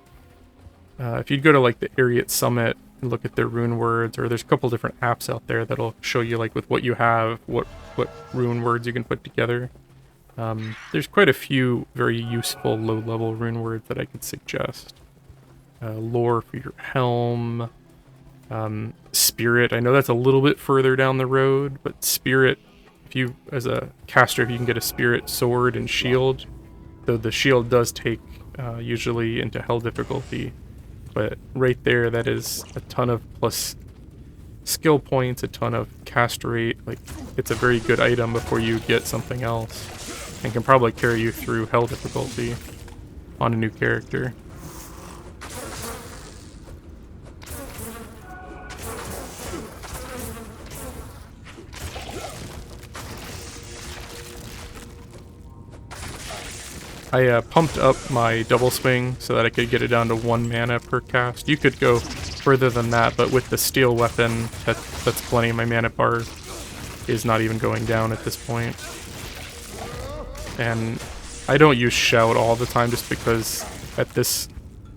If you'd go to like the Ariat Summit and look at their rune words, or there's a couple different apps out there that'll show you like with what you have, what rune words you can put together. There's quite a few very useful low-level rune words that I could suggest. Lore for your helm. Spirit, I know that's a little bit further down the road, but Spirit, if you, as a caster, if you can get a Spirit sword and shield, though the shield does take usually into hell difficulty, but right there, that is a ton of plus skill points, a ton of cast rate. Like, it's a very good item before you get something else, and can probably carry you through hell difficulty on a new character. I pumped up my double swing so that I could get it down to 1 mana per cast. You could go further than that, but with the steel weapon, that's plenty. My mana bar is not even going down at this point. And I don't use shout all the time just because at this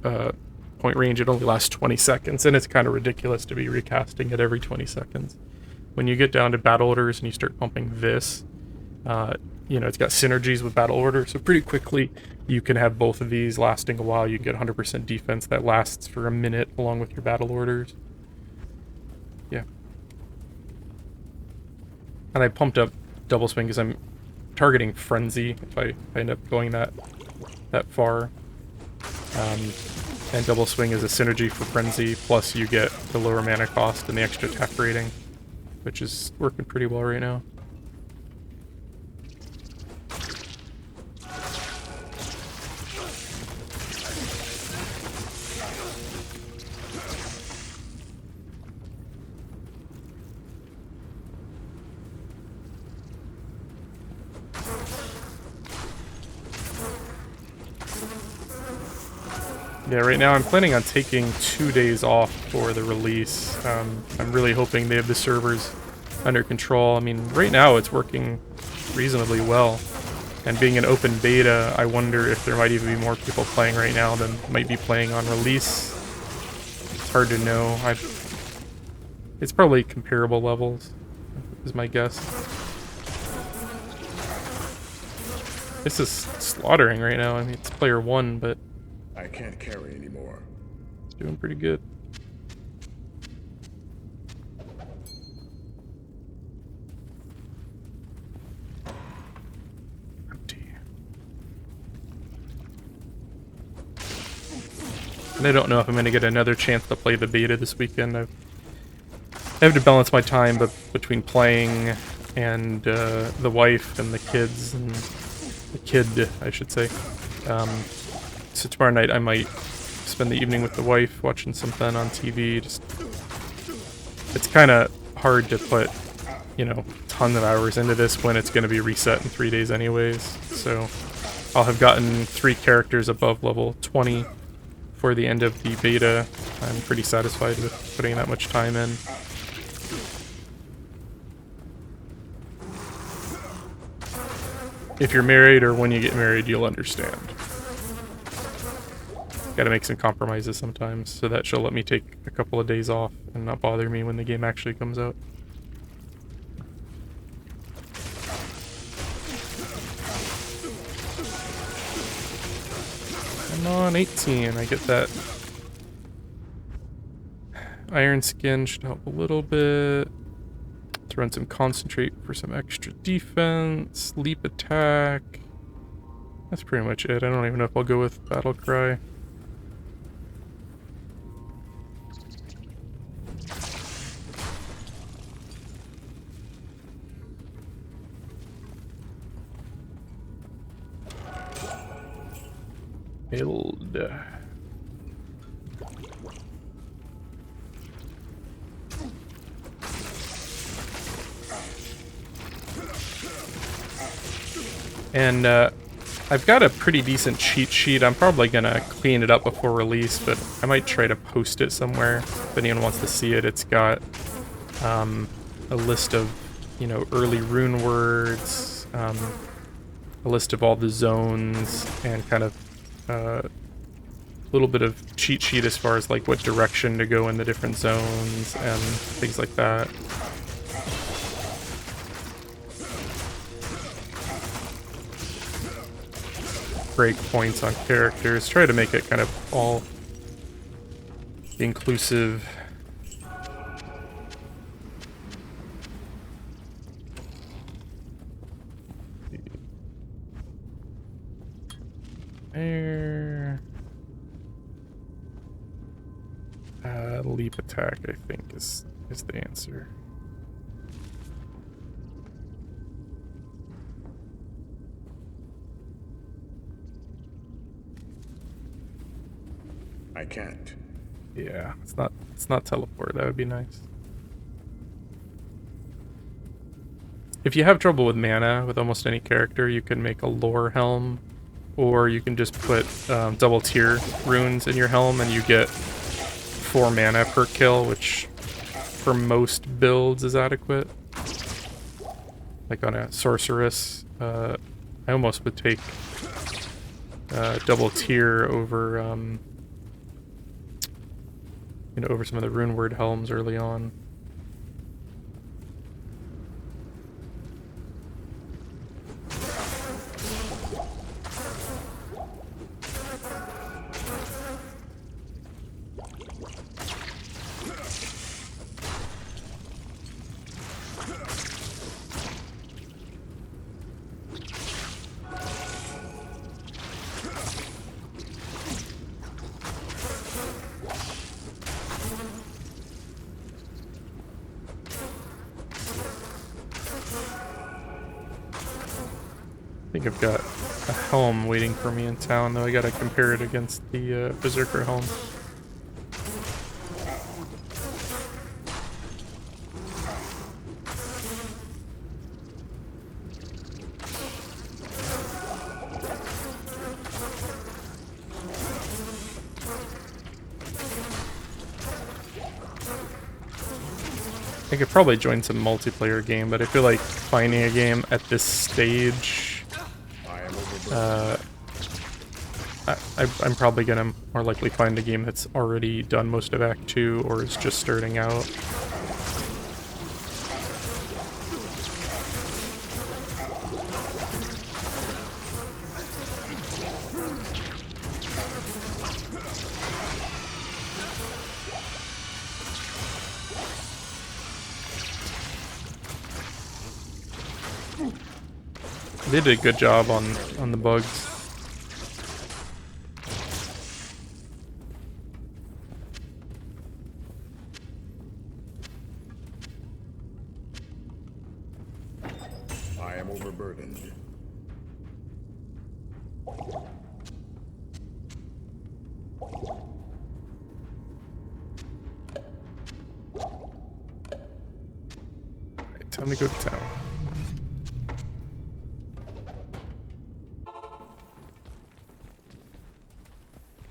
point range it only lasts 20 seconds, and it's kind of ridiculous to be recasting it every 20 seconds. When you get down to battle orders and you start pumping this, you know, it's got synergies with battle order, so pretty quickly you can have both of these lasting a while. You get 100% defense that lasts for a minute along with your battle orders. Yeah. And I pumped up double swing because I'm targeting frenzy if I end up going that far. And double swing is a synergy for frenzy, plus you get the lower mana cost and the extra attack rating, which is working pretty well right now. Yeah, right now I'm planning on taking 2 days off for the release. I'm really hoping they have the servers under control. I mean, right now it's working reasonably well. And being an open beta, I wonder if there might even be more people playing right now than might be playing on release. It's hard to know. It's probably comparable levels, is my guess. This is slaughtering right now. I mean, it's player 1, but I can't carry anymore. it's doing pretty good. Empty. And I don't know if I'm going to get another chance to play the beta this weekend. I have to balance my time between playing and the wife and the kids, and the kid, I should say. So tomorrow night I might spend the evening with the wife watching something on TV. Just, it's kind of hard to put, you know, tons of hours into this when it's going to be reset in 3 days anyways. So I'll have gotten 3 characters above level 20 for the end of the beta. I'm pretty satisfied with putting that much time in. If you're married or when you get married, you'll understand. Gotta make some compromises sometimes so that she'll let me take a couple of days off and not bother me when the game actually comes out. Come on, 18. I get that. Iron Skin should help a little bit. Let's run some Concentrate for some extra defense. Leap Attack. That's pretty much it. I don't even know if I'll go with Battle Cry. Build. And I've got a pretty decent cheat sheet. I'm probably gonna clean it up before release, but I might try to post it somewhere if anyone wants to see it. It's got a list of, you know, early rune words, a list of all the zones, and kind of a little bit of cheat sheet as far as like what direction to go in the different zones and things like that. Break points on characters. Try to make it kind of all inclusive. There. Leap attack, I think, is the answer. I can't. Yeah, it's not teleport. That would be nice. If you have trouble with mana with almost any character, you can make a lore helm, or you can just put double tier runes in your helm and you get 4 mana per kill, which for most builds is adequate. Like on a sorceress, I almost would take double tier over you know, over some of the rune word helms early on. I think I've got a helm waiting for me in town, though I gotta compare it against the Berserker helm. I could probably join some multiplayer game, but I feel like finding a game at this stage, I'm probably gonna more likely find a game that's already done most of Act 2 or is just starting out. They did a good job on the bugs. I am overburdened. Alright, time to go to town.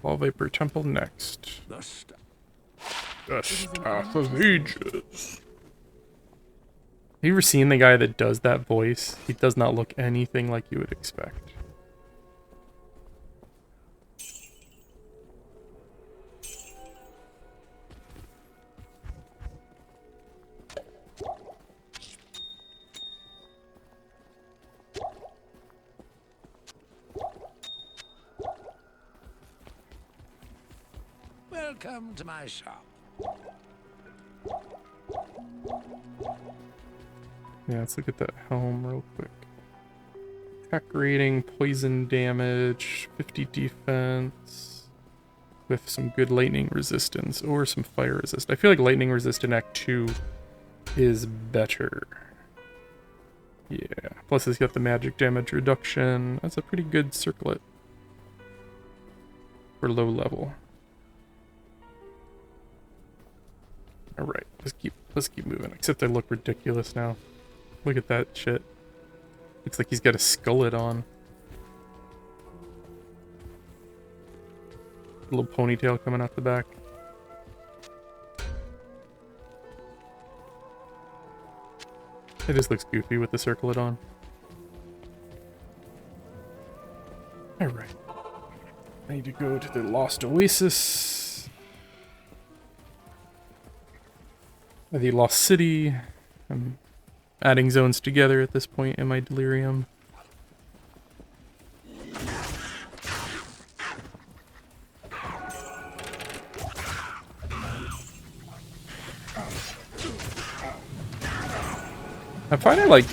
Ball Viper Temple next. The Staff of Ages. Have you ever seen the guy that does that voice? He does not look anything like you would expect. Welcome to my shop. Yeah, let's look at that helm real quick. Attack rating, poison damage, 50 defense, with some good lightning resistance, or some fire resist. I feel like lightning resist in Act 2 is better. Yeah, plus it's got the magic damage reduction. That's a pretty good circlet for low level. Alright, let's keep moving. Except I look ridiculous now. Look at that shit. Looks like he's got a skullet on. A little ponytail coming out the back. It just looks goofy with the circlet on. Alright. I need to go to the Lost Oasis. The Lost City. I'm adding zones together at this point in my delirium. I'm finding like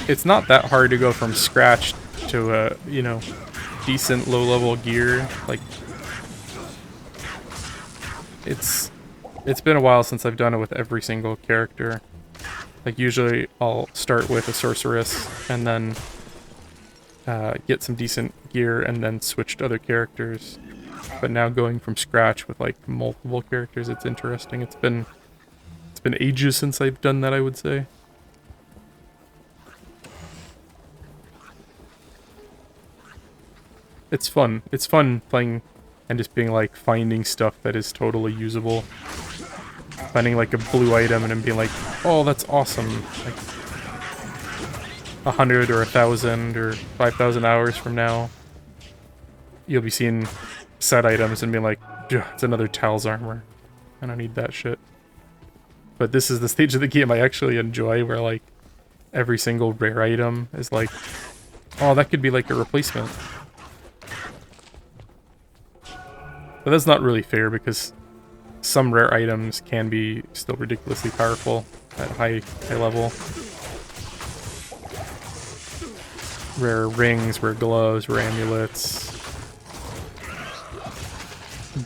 it's not that hard to go from scratch to you know, decent low-level gear. Like it's been a while since I've done it with every single character. Like usually I'll start with a sorceress and then get some decent gear and then switch to other characters. But now going from scratch with like multiple characters, it's interesting. It's been ages since I've done that, I would say. It's fun. It's fun playing and just being like finding stuff that is totally usable. Finding like a blue item and then being like, oh, that's awesome. Like 100 or 1,000 or 5,000 hours from now, you'll be seeing set items and being like, it's another Tal's armor. I don't need that shit. But this is the stage of the game I actually enjoy where like every single rare item is like, oh, that could be like a replacement. But that's not really fair because some rare items can be still ridiculously powerful at high level. Rare rings, rare gloves, rare amulets,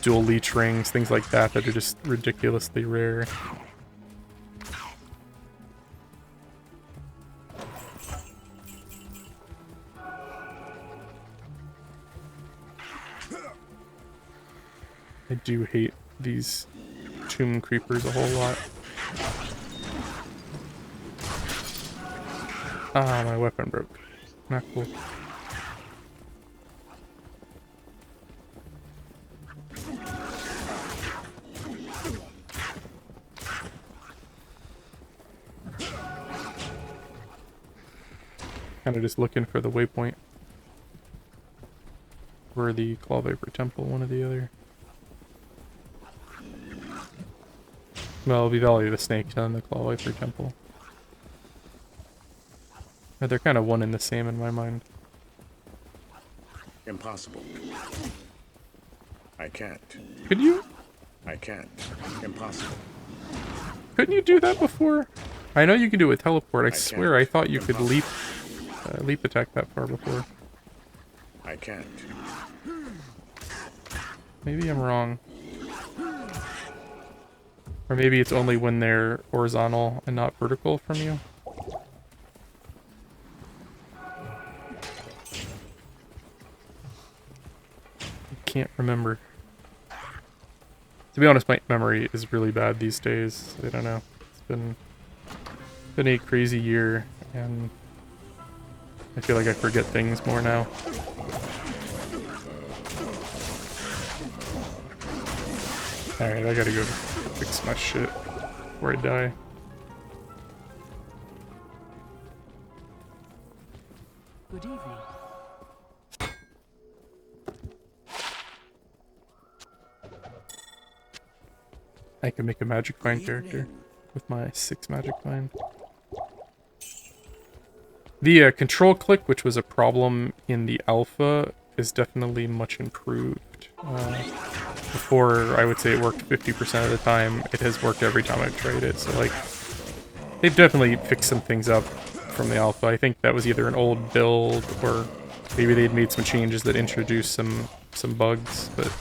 dual leech rings, things like that that are just ridiculously rare. I do hate these tomb creepers a whole lot. Ah, my weapon broke. Not cool. Kinda just looking for the waypoint. Or the Claw Viper Temple, one or the other. Well, it'll be Valley of the Snakes and the Claw Viper Temple. But they're kind of one and the same in my mind. Impossible. I can't. Could you? I can't. Impossible. Couldn't you do that before? I know you can do it with teleport. I swear can't. I thought you could leap attack that far before. I can't. Maybe I'm wrong. Or maybe it's only when they're horizontal and not vertical from you. I can't remember. To be honest, my memory is really bad these days. I don't know. It's been a crazy year, and I feel like I forget things more now. Alright, I gotta go fix my shit before I die. Good evening. I can make a magic find character with my 6 magic find. The control click, which was a problem in the alpha, is definitely much improved. before I would say it worked 50% of the time, it has worked every time I've tried it. So like, they've definitely fixed some things up from the alpha. I think that was either an old build or maybe they'd made some changes that introduced some bugs, but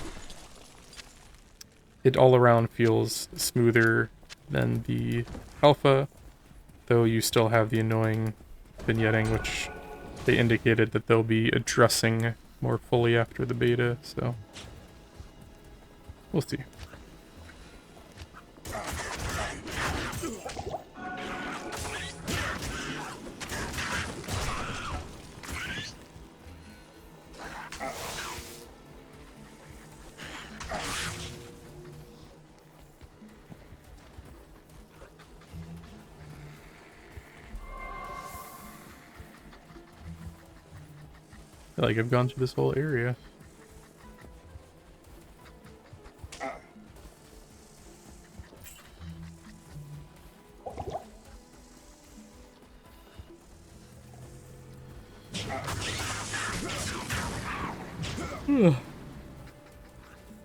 it all around feels smoother than the alpha, though you still have the annoying vignetting, which they indicated that they'll be addressing more fully after the beta, so we'll see. I feel like I've gone through this whole area.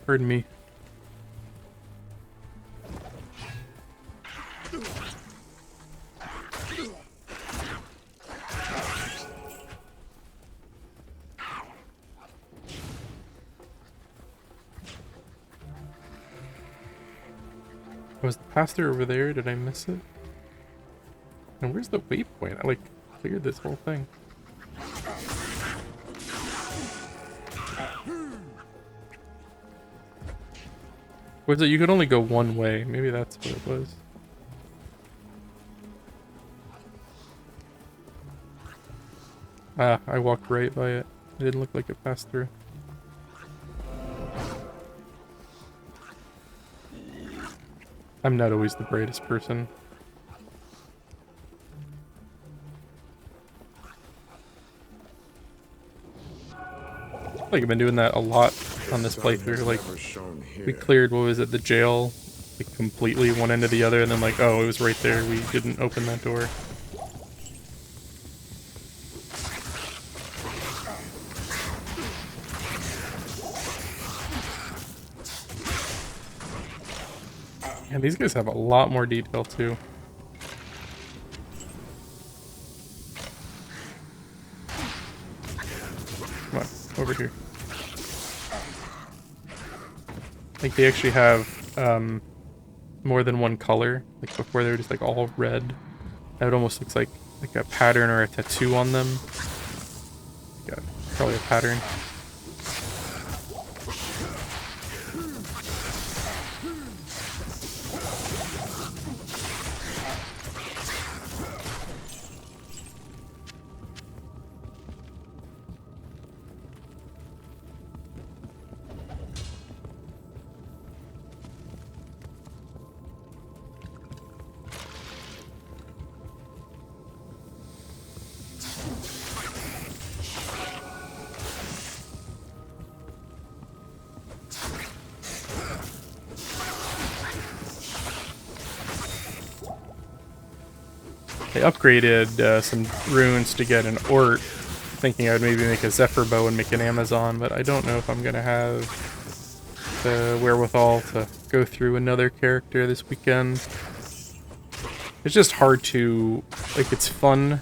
Pardon me. Was the pass-through over there? Did I miss it? And where's the waypoint? I like cleared this whole thing. Was it you could only go one way? Maybe that's what it was. Ah, I walked right by it. It didn't look like it passed through. I'm not always the brightest person. Like I've been doing that a lot on this playthrough. Like we cleared, what was it, the jail, like completely one end to the other, and then like, oh, it was right there. We didn't open that door. And these guys have a lot more detail too. Come on, over here. Like they actually have more than one color. Like before they were just like all red. Now it almost looks like a pattern or a tattoo on them. Yeah, probably a pattern. They upgraded some runes to get an Ort, thinking I would maybe make a Zephyr bow and make an Amazon, but I don't know if I'm going to have the wherewithal to go through another character this weekend. It's just hard to, like, it's fun,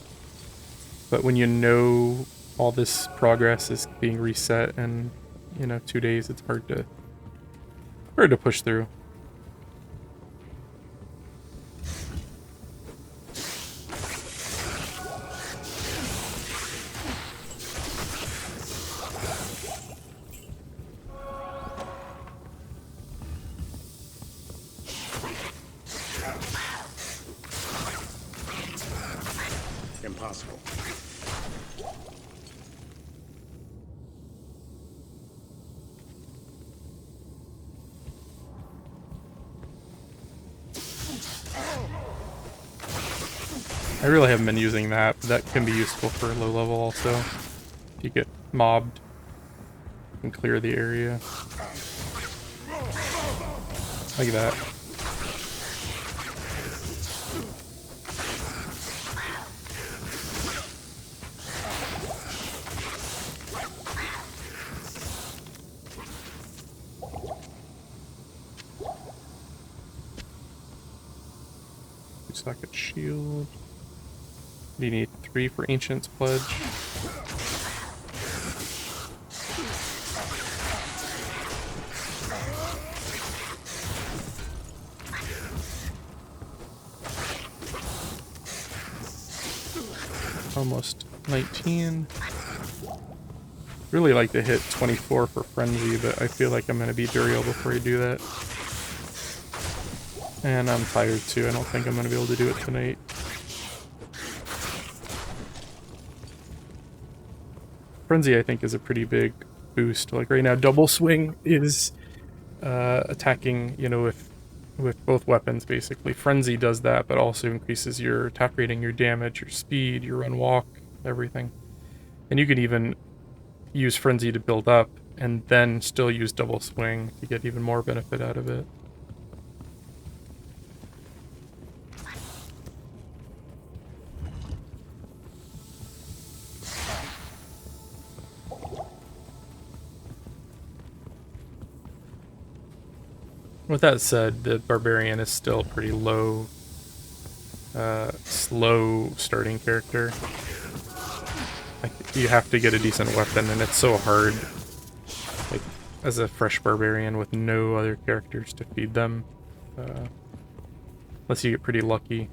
but when you know all this progress is being reset in, you know, 2 days, it's hard to push through. Impossible. I really haven't been using that, but that can be useful for low level also. If you get mobbed, you can clear the area. Like that. socket shield. You need 3 for Ancient's Pledge. Almost 19. Really like to hit 24 for Frenzy, but I feel like I'm going to be Duriel before I do that. And I'm tired too. I don't think I'm going to be able to do it tonight. Frenzy, I think, is a pretty big boost. Like right now, Double Swing is attacking, you know, with both weapons, basically. Frenzy does that, but also increases your attack rating, your damage, your speed, your run walk, everything. And you can even use Frenzy to build up, and then still use Double Swing to get even more benefit out of it. With that said, the Barbarian is still pretty low, slow starting character. Like, you have to get a decent weapon, and it's so hard, like, as a fresh Barbarian with no other characters to feed them, unless you get pretty lucky.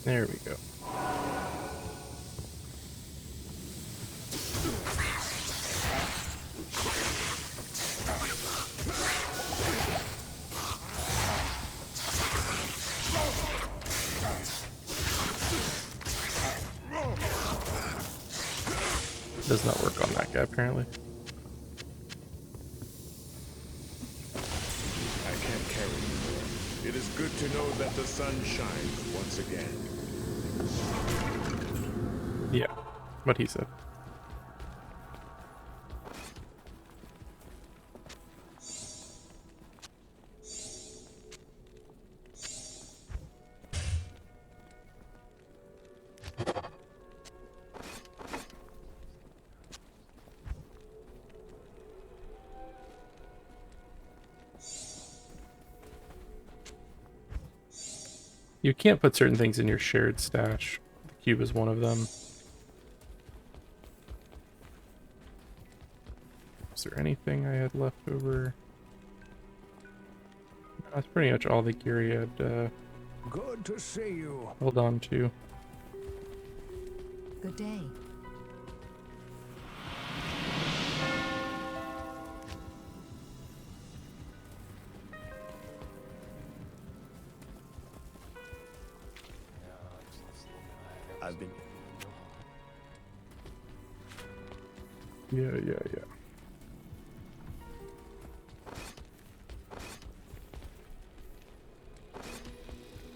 There we go. Does not work on that guy, apparently. I can't carry anymore. It is good to know that the sun shines once again. Yeah, what he said. You can't put certain things in your shared stash. The cube is one of them. Is there anything I had left over? That's pretty much all the gear you had Good to see you. held on to. Good day. I've been... Yeah.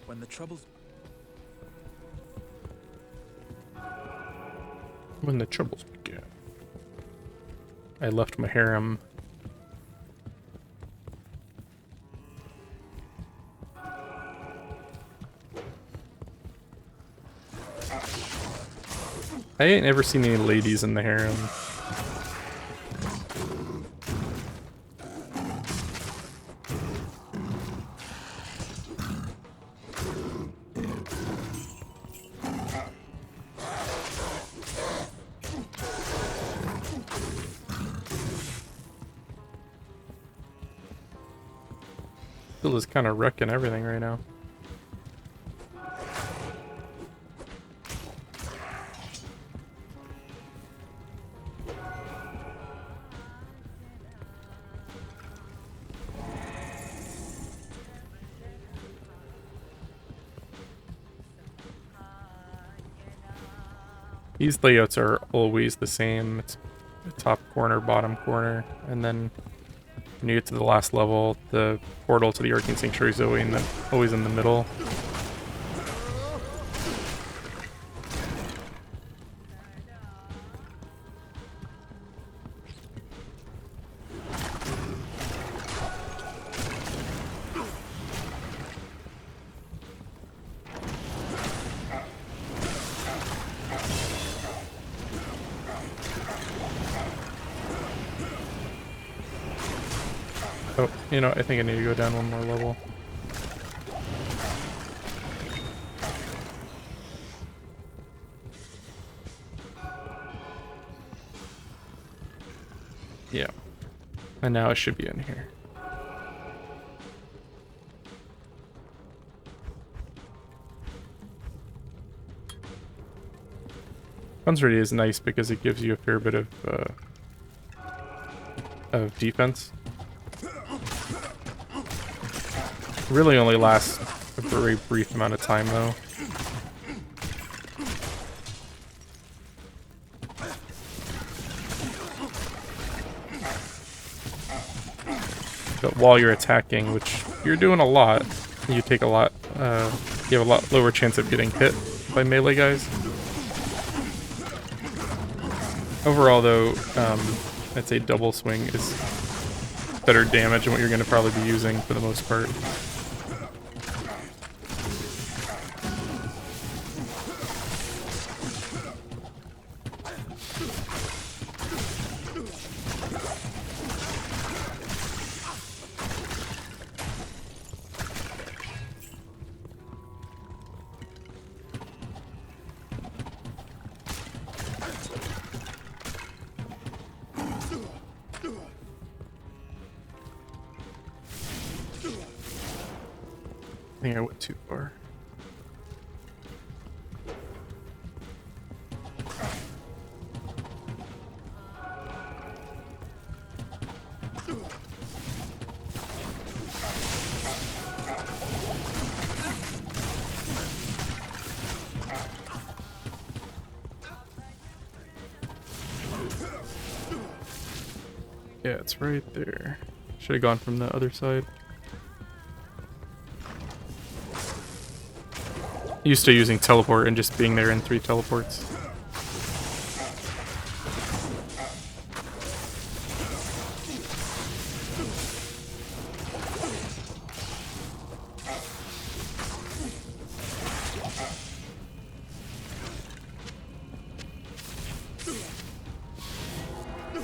When the troubles... When the troubles began. I left my harem. I ain't ever seen any ladies in the harem. Bill is kind of wrecking everything right now. These layouts are always the same. It's the top corner, bottom corner, and then when you get to the last level, the portal to the Arcane Sanctuary is always in the middle. Oh, you know, I think I need to go down one more level. Yeah. And now it should be in here. Fun's Ready is nice because it gives you a fair bit of defense. Really only lasts a very brief amount of time though. But while you're attacking, which you're doing a lot, you take a lot, you have a lot lower chance of getting hit by melee guys. Overall though, I'd say double swing is better damage than what you're going to probably be using for the most part. I think I went too far. Yeah, it's right there. Should have gone from the other side. Used to using teleport and just being there in 3 teleports.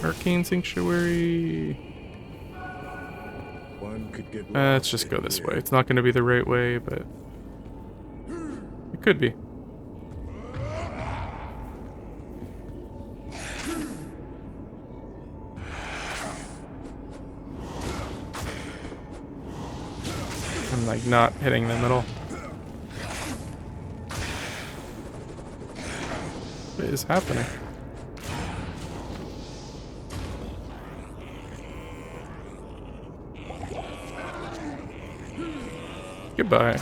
Arcane Sanctuary. One could get Let's just go this way. It's not going to be the right way, but it could be. I'm like not hitting them at all. What is happening? Goodbye.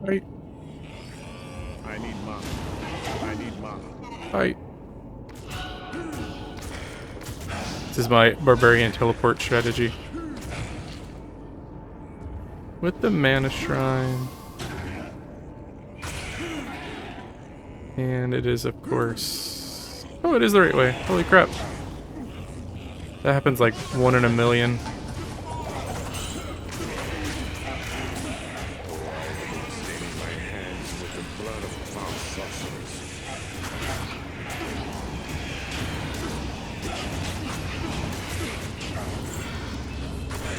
Right. I need mana. I need mana. Right. This is my Barbarian teleport strategy. With the mana shrine. And it is, of course... Oh, it is the right way. Holy crap. That happens like 1 in a million. Staining my hands with the blood of foul sorcerers.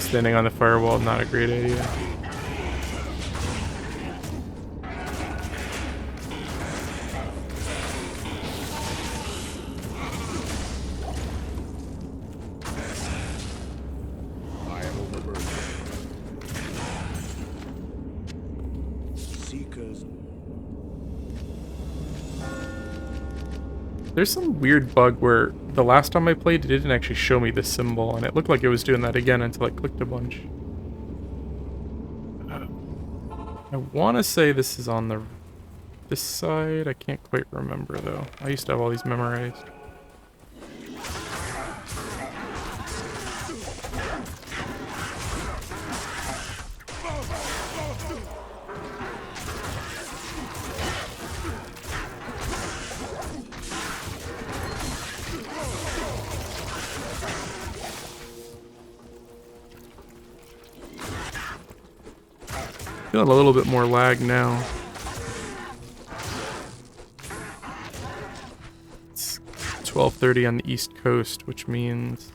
Standing on the firewall, not a great idea. I am overburdened. because There's some weird bug where the last time I played, it didn't actually show me the symbol, and it looked like it was doing that again until I clicked a bunch. I want to say this is on this side. I can't quite remember, though. I used to have all these memorized. Feeling a little bit more lag now. It's 12:30 on the East Coast, which means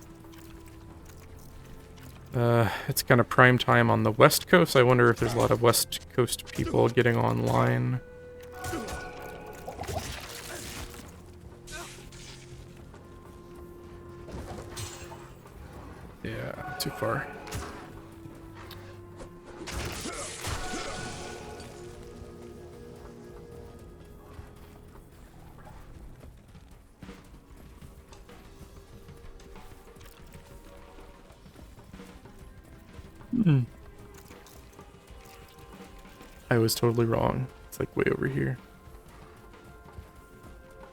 it's kind of prime time on the West Coast. I wonder if there's a lot of West Coast people getting online. Yeah, too far. I was totally wrong. It's like way over here.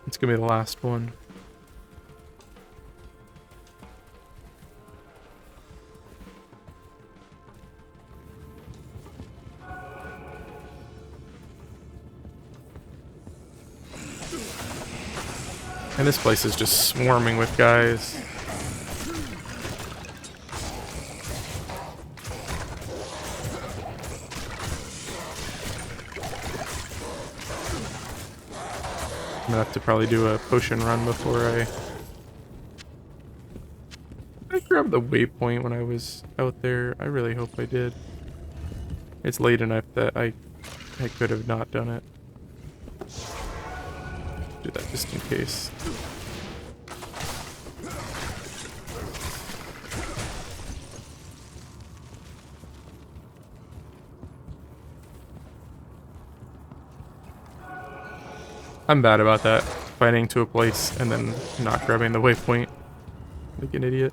It's gonna be the last one. And this place is just swarming with guys. I'm gonna have to probably do a potion run before I grabbed the waypoint when I was out there. I really hope I did. It's late enough that I could have not done it. Do that just in case. I'm bad about that. Fighting to a place and then not grabbing the waypoint. Like an idiot.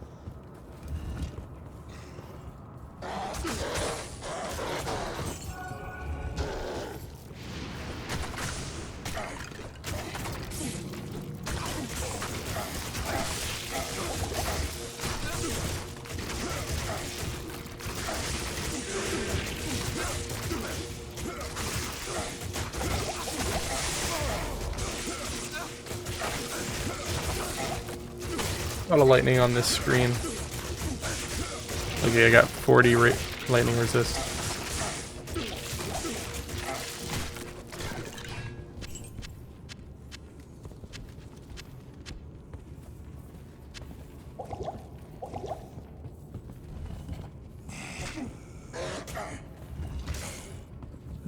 A lot of lightning on this screen. Okay, I got 40 lightning resist.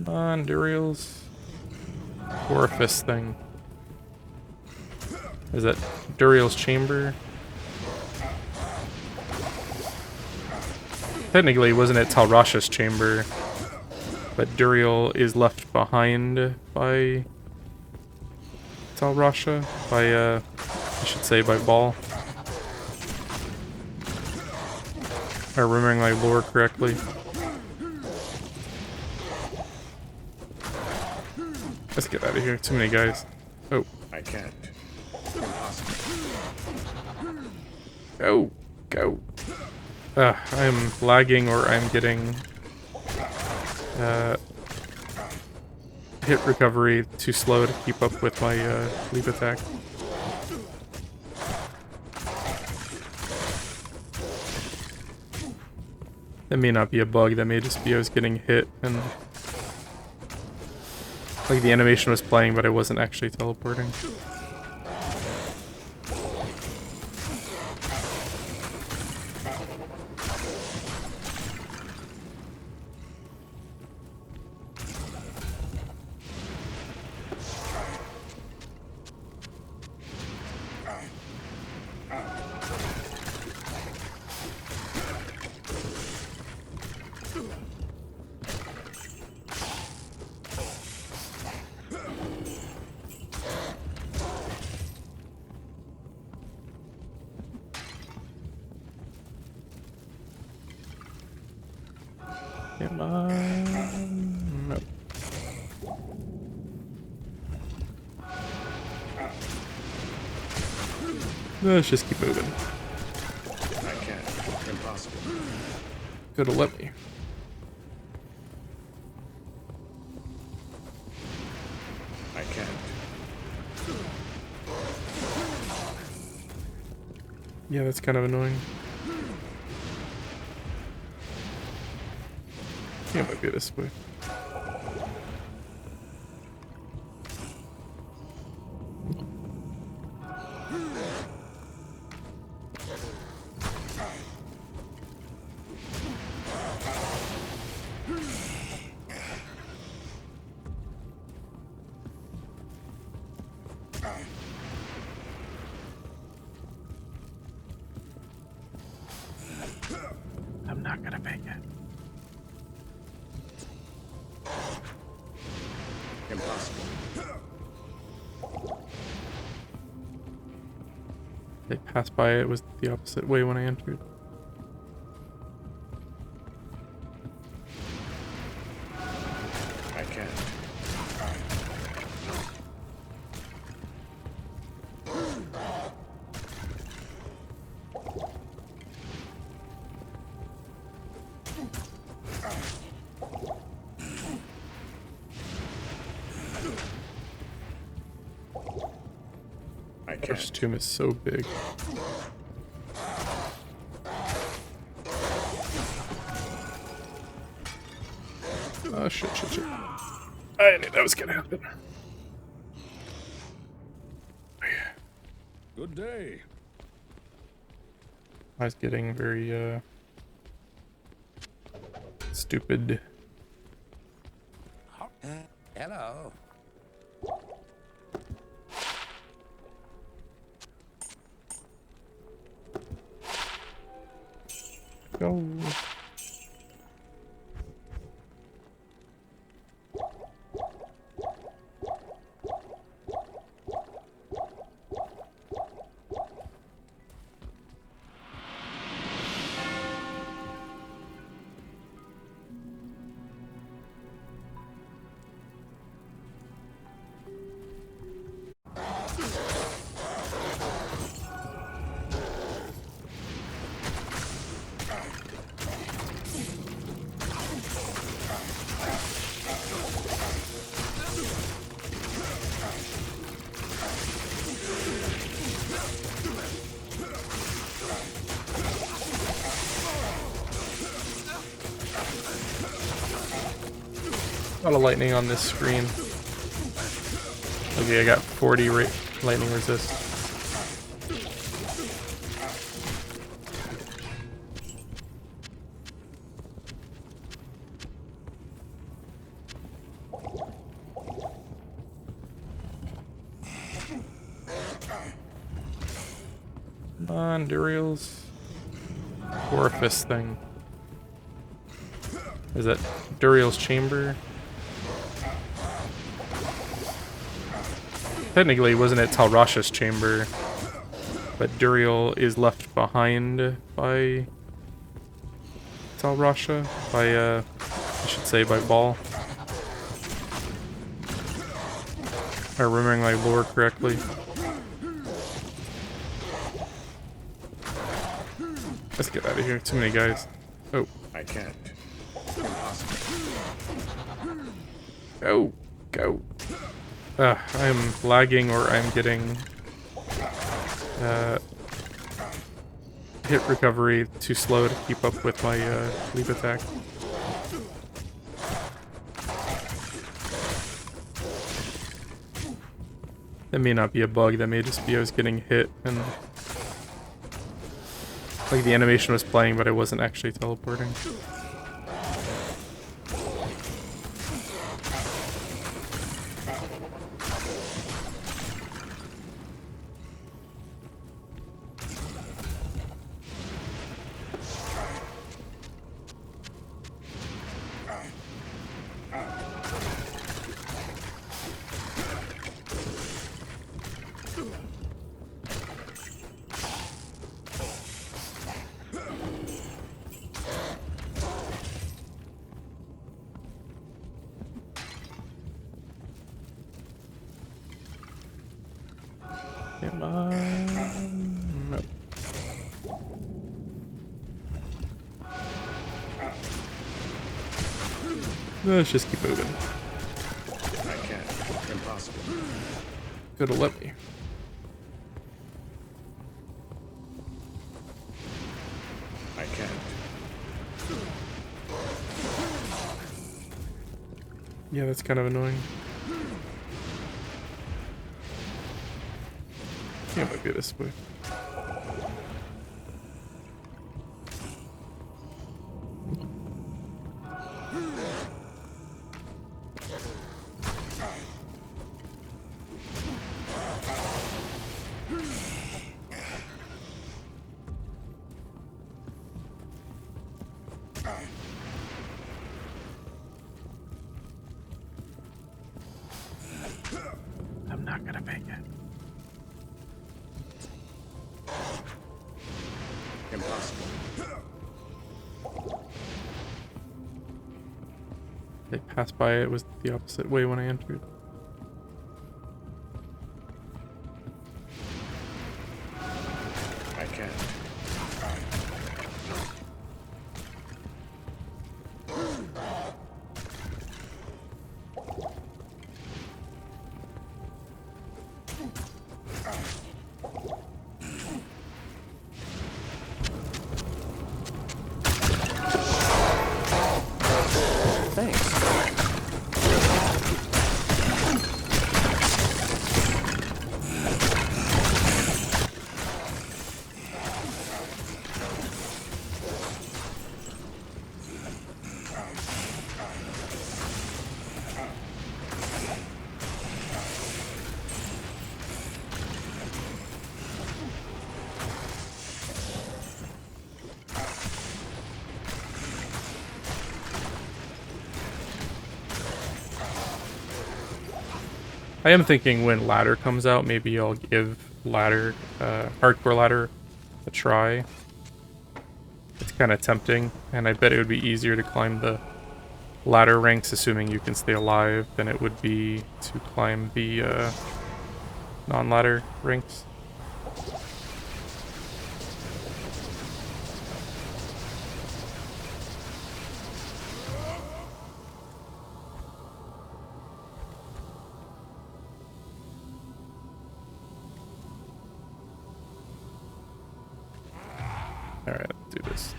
Come on, Duriel's orifice thing. Is that Duriel's chamber? Technically, wasn't it Talrasha's chamber? But Duriel is left behind by Talrasha. By, I should say by Ball. If I'm remembering my lore correctly. Let's get out of here. Too many guys. Oh. I can't. Go. Go. I'm lagging or I'm getting hit recovery too slow to keep up with my leap attack. That may not be a bug, that may just be I was getting hit and like the animation was playing but I wasn't actually teleporting. No. Let's just keep moving. I can't. Impossible. Could have let me. I can't. Yeah, that's kind of annoying. Yeah, it might be this way. I'm not gonna make it. Impossible. They passed by it was the opposite way when I entered. I can't. I This can't. tomb is so big. Oh shit. I knew that was gonna happen. Good day. I was getting very stupid. Hello. Go. A lot of lightning on this screen. Okay, I got 40 lightning resist. Come on, Duriel's orifice thing. Is that Duriel's chamber? Technically, wasn't it Talrasha's chamber? But Duriel is left behind by Talrasha, by I should say by Ball. If I'm remembering my lore correctly. Let's get out of here. Too many guys. Oh. I can't. Go. Go. I'm lagging or I'm getting hit recovery too slow to keep up with my leap attack. That may not be a bug, that may just be I was getting hit and like the animation was playing but I wasn't actually teleporting. Come on. Nope. Let's just keep moving. I can't. Impossible. Could have let me. I can't. Yeah, that's kind of annoying. Yeah, might be this way. I'm not gonna make it. Impossible. They passed by it was the opposite way when I entered. I can't. Thanks. I am thinking when ladder comes out, maybe I'll give ladder, hardcore ladder, a try. It's kind of tempting, and I bet it would be easier to climb the ladder ranks, assuming you can stay alive, than it would be to climb the non-ladder ranks. Alright, let's do this.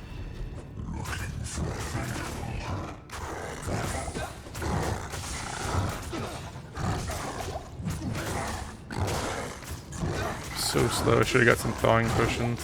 So slow, I should have got some thawing potions.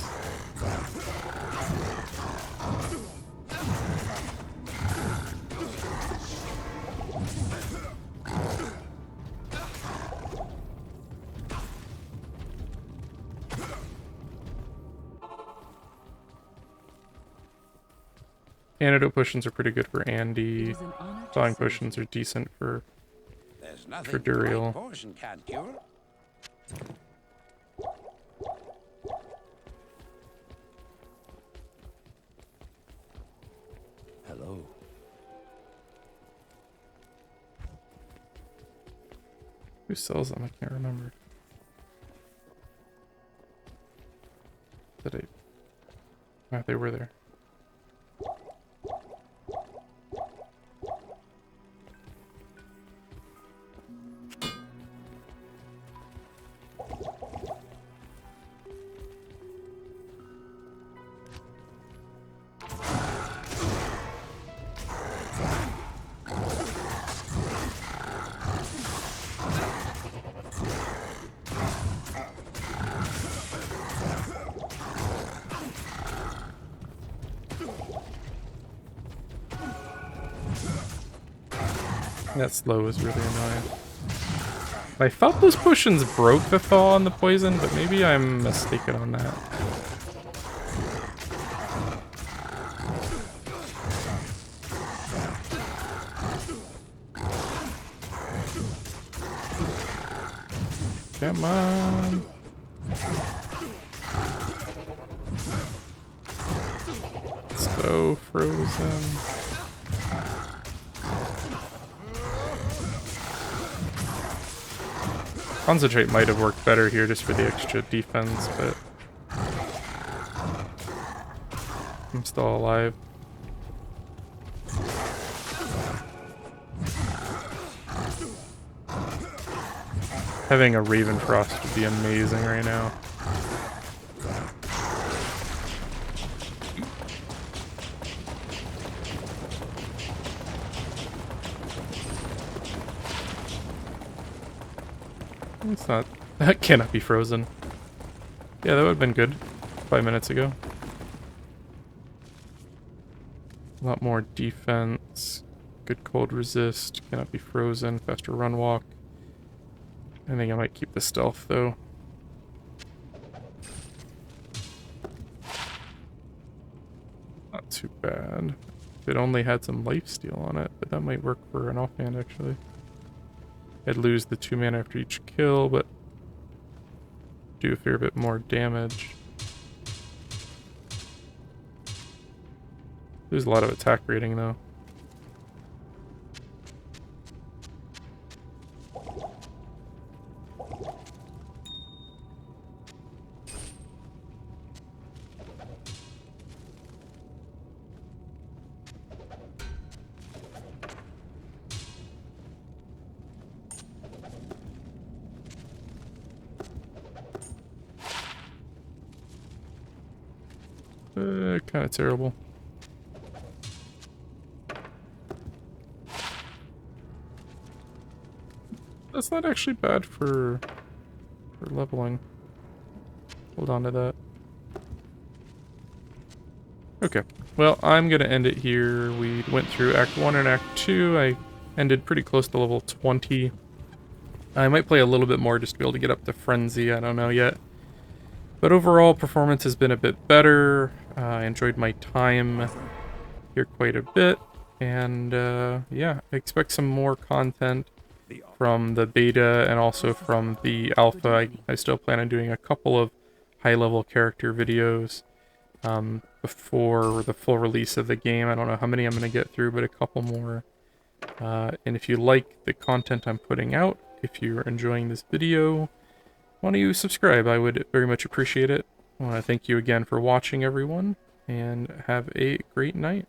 Antidote potions are pretty good for Andy. It was an honor to Thawing serve potions are decent for There's nothing For Duriel. poison can't cure. Hello. Who sells them? I can't remember. Did I? Oh, they were there. That slow is really annoying. I felt those potions broke the thaw on the poison, but maybe I'm mistaken on that. Come on. Let's go, Frozen. Concentrate might have worked better here just for the extra defense, but I'm still alive. Having a Raven Frost would be amazing right now. It's not... That cannot be frozen. Yeah, that would have been good 5 minutes ago. A lot more defense. Good cold resist. Cannot be frozen. Faster run walk. I think I might keep the stealth though. Not too bad. If it only had some lifesteal on it, but that might work for an offhand actually. I'd lose the 2 mana after each kill, but do a fair bit more damage. There's a lot of attack rating though. Kind of terrible. That's not actually bad for leveling. Hold on to that. Okay. Well, I'm gonna end it here. We went through Act 1 and Act 2. I ended pretty close to level 20. I might play a little bit more just to be able to get up to Frenzy. I don't know yet. But overall, performance has been a bit better. I enjoyed my time here quite a bit. And yeah, I expect some more content from the beta and also from the alpha. I still plan on doing a couple of high-level character videos before the full release of the game. I don't know how many I'm going to get through, but a couple more. And if you like the content I'm putting out, if you're enjoying this video, why don't you subscribe? I would very much appreciate it. I want to thank you again for watching, everyone, and have a great night.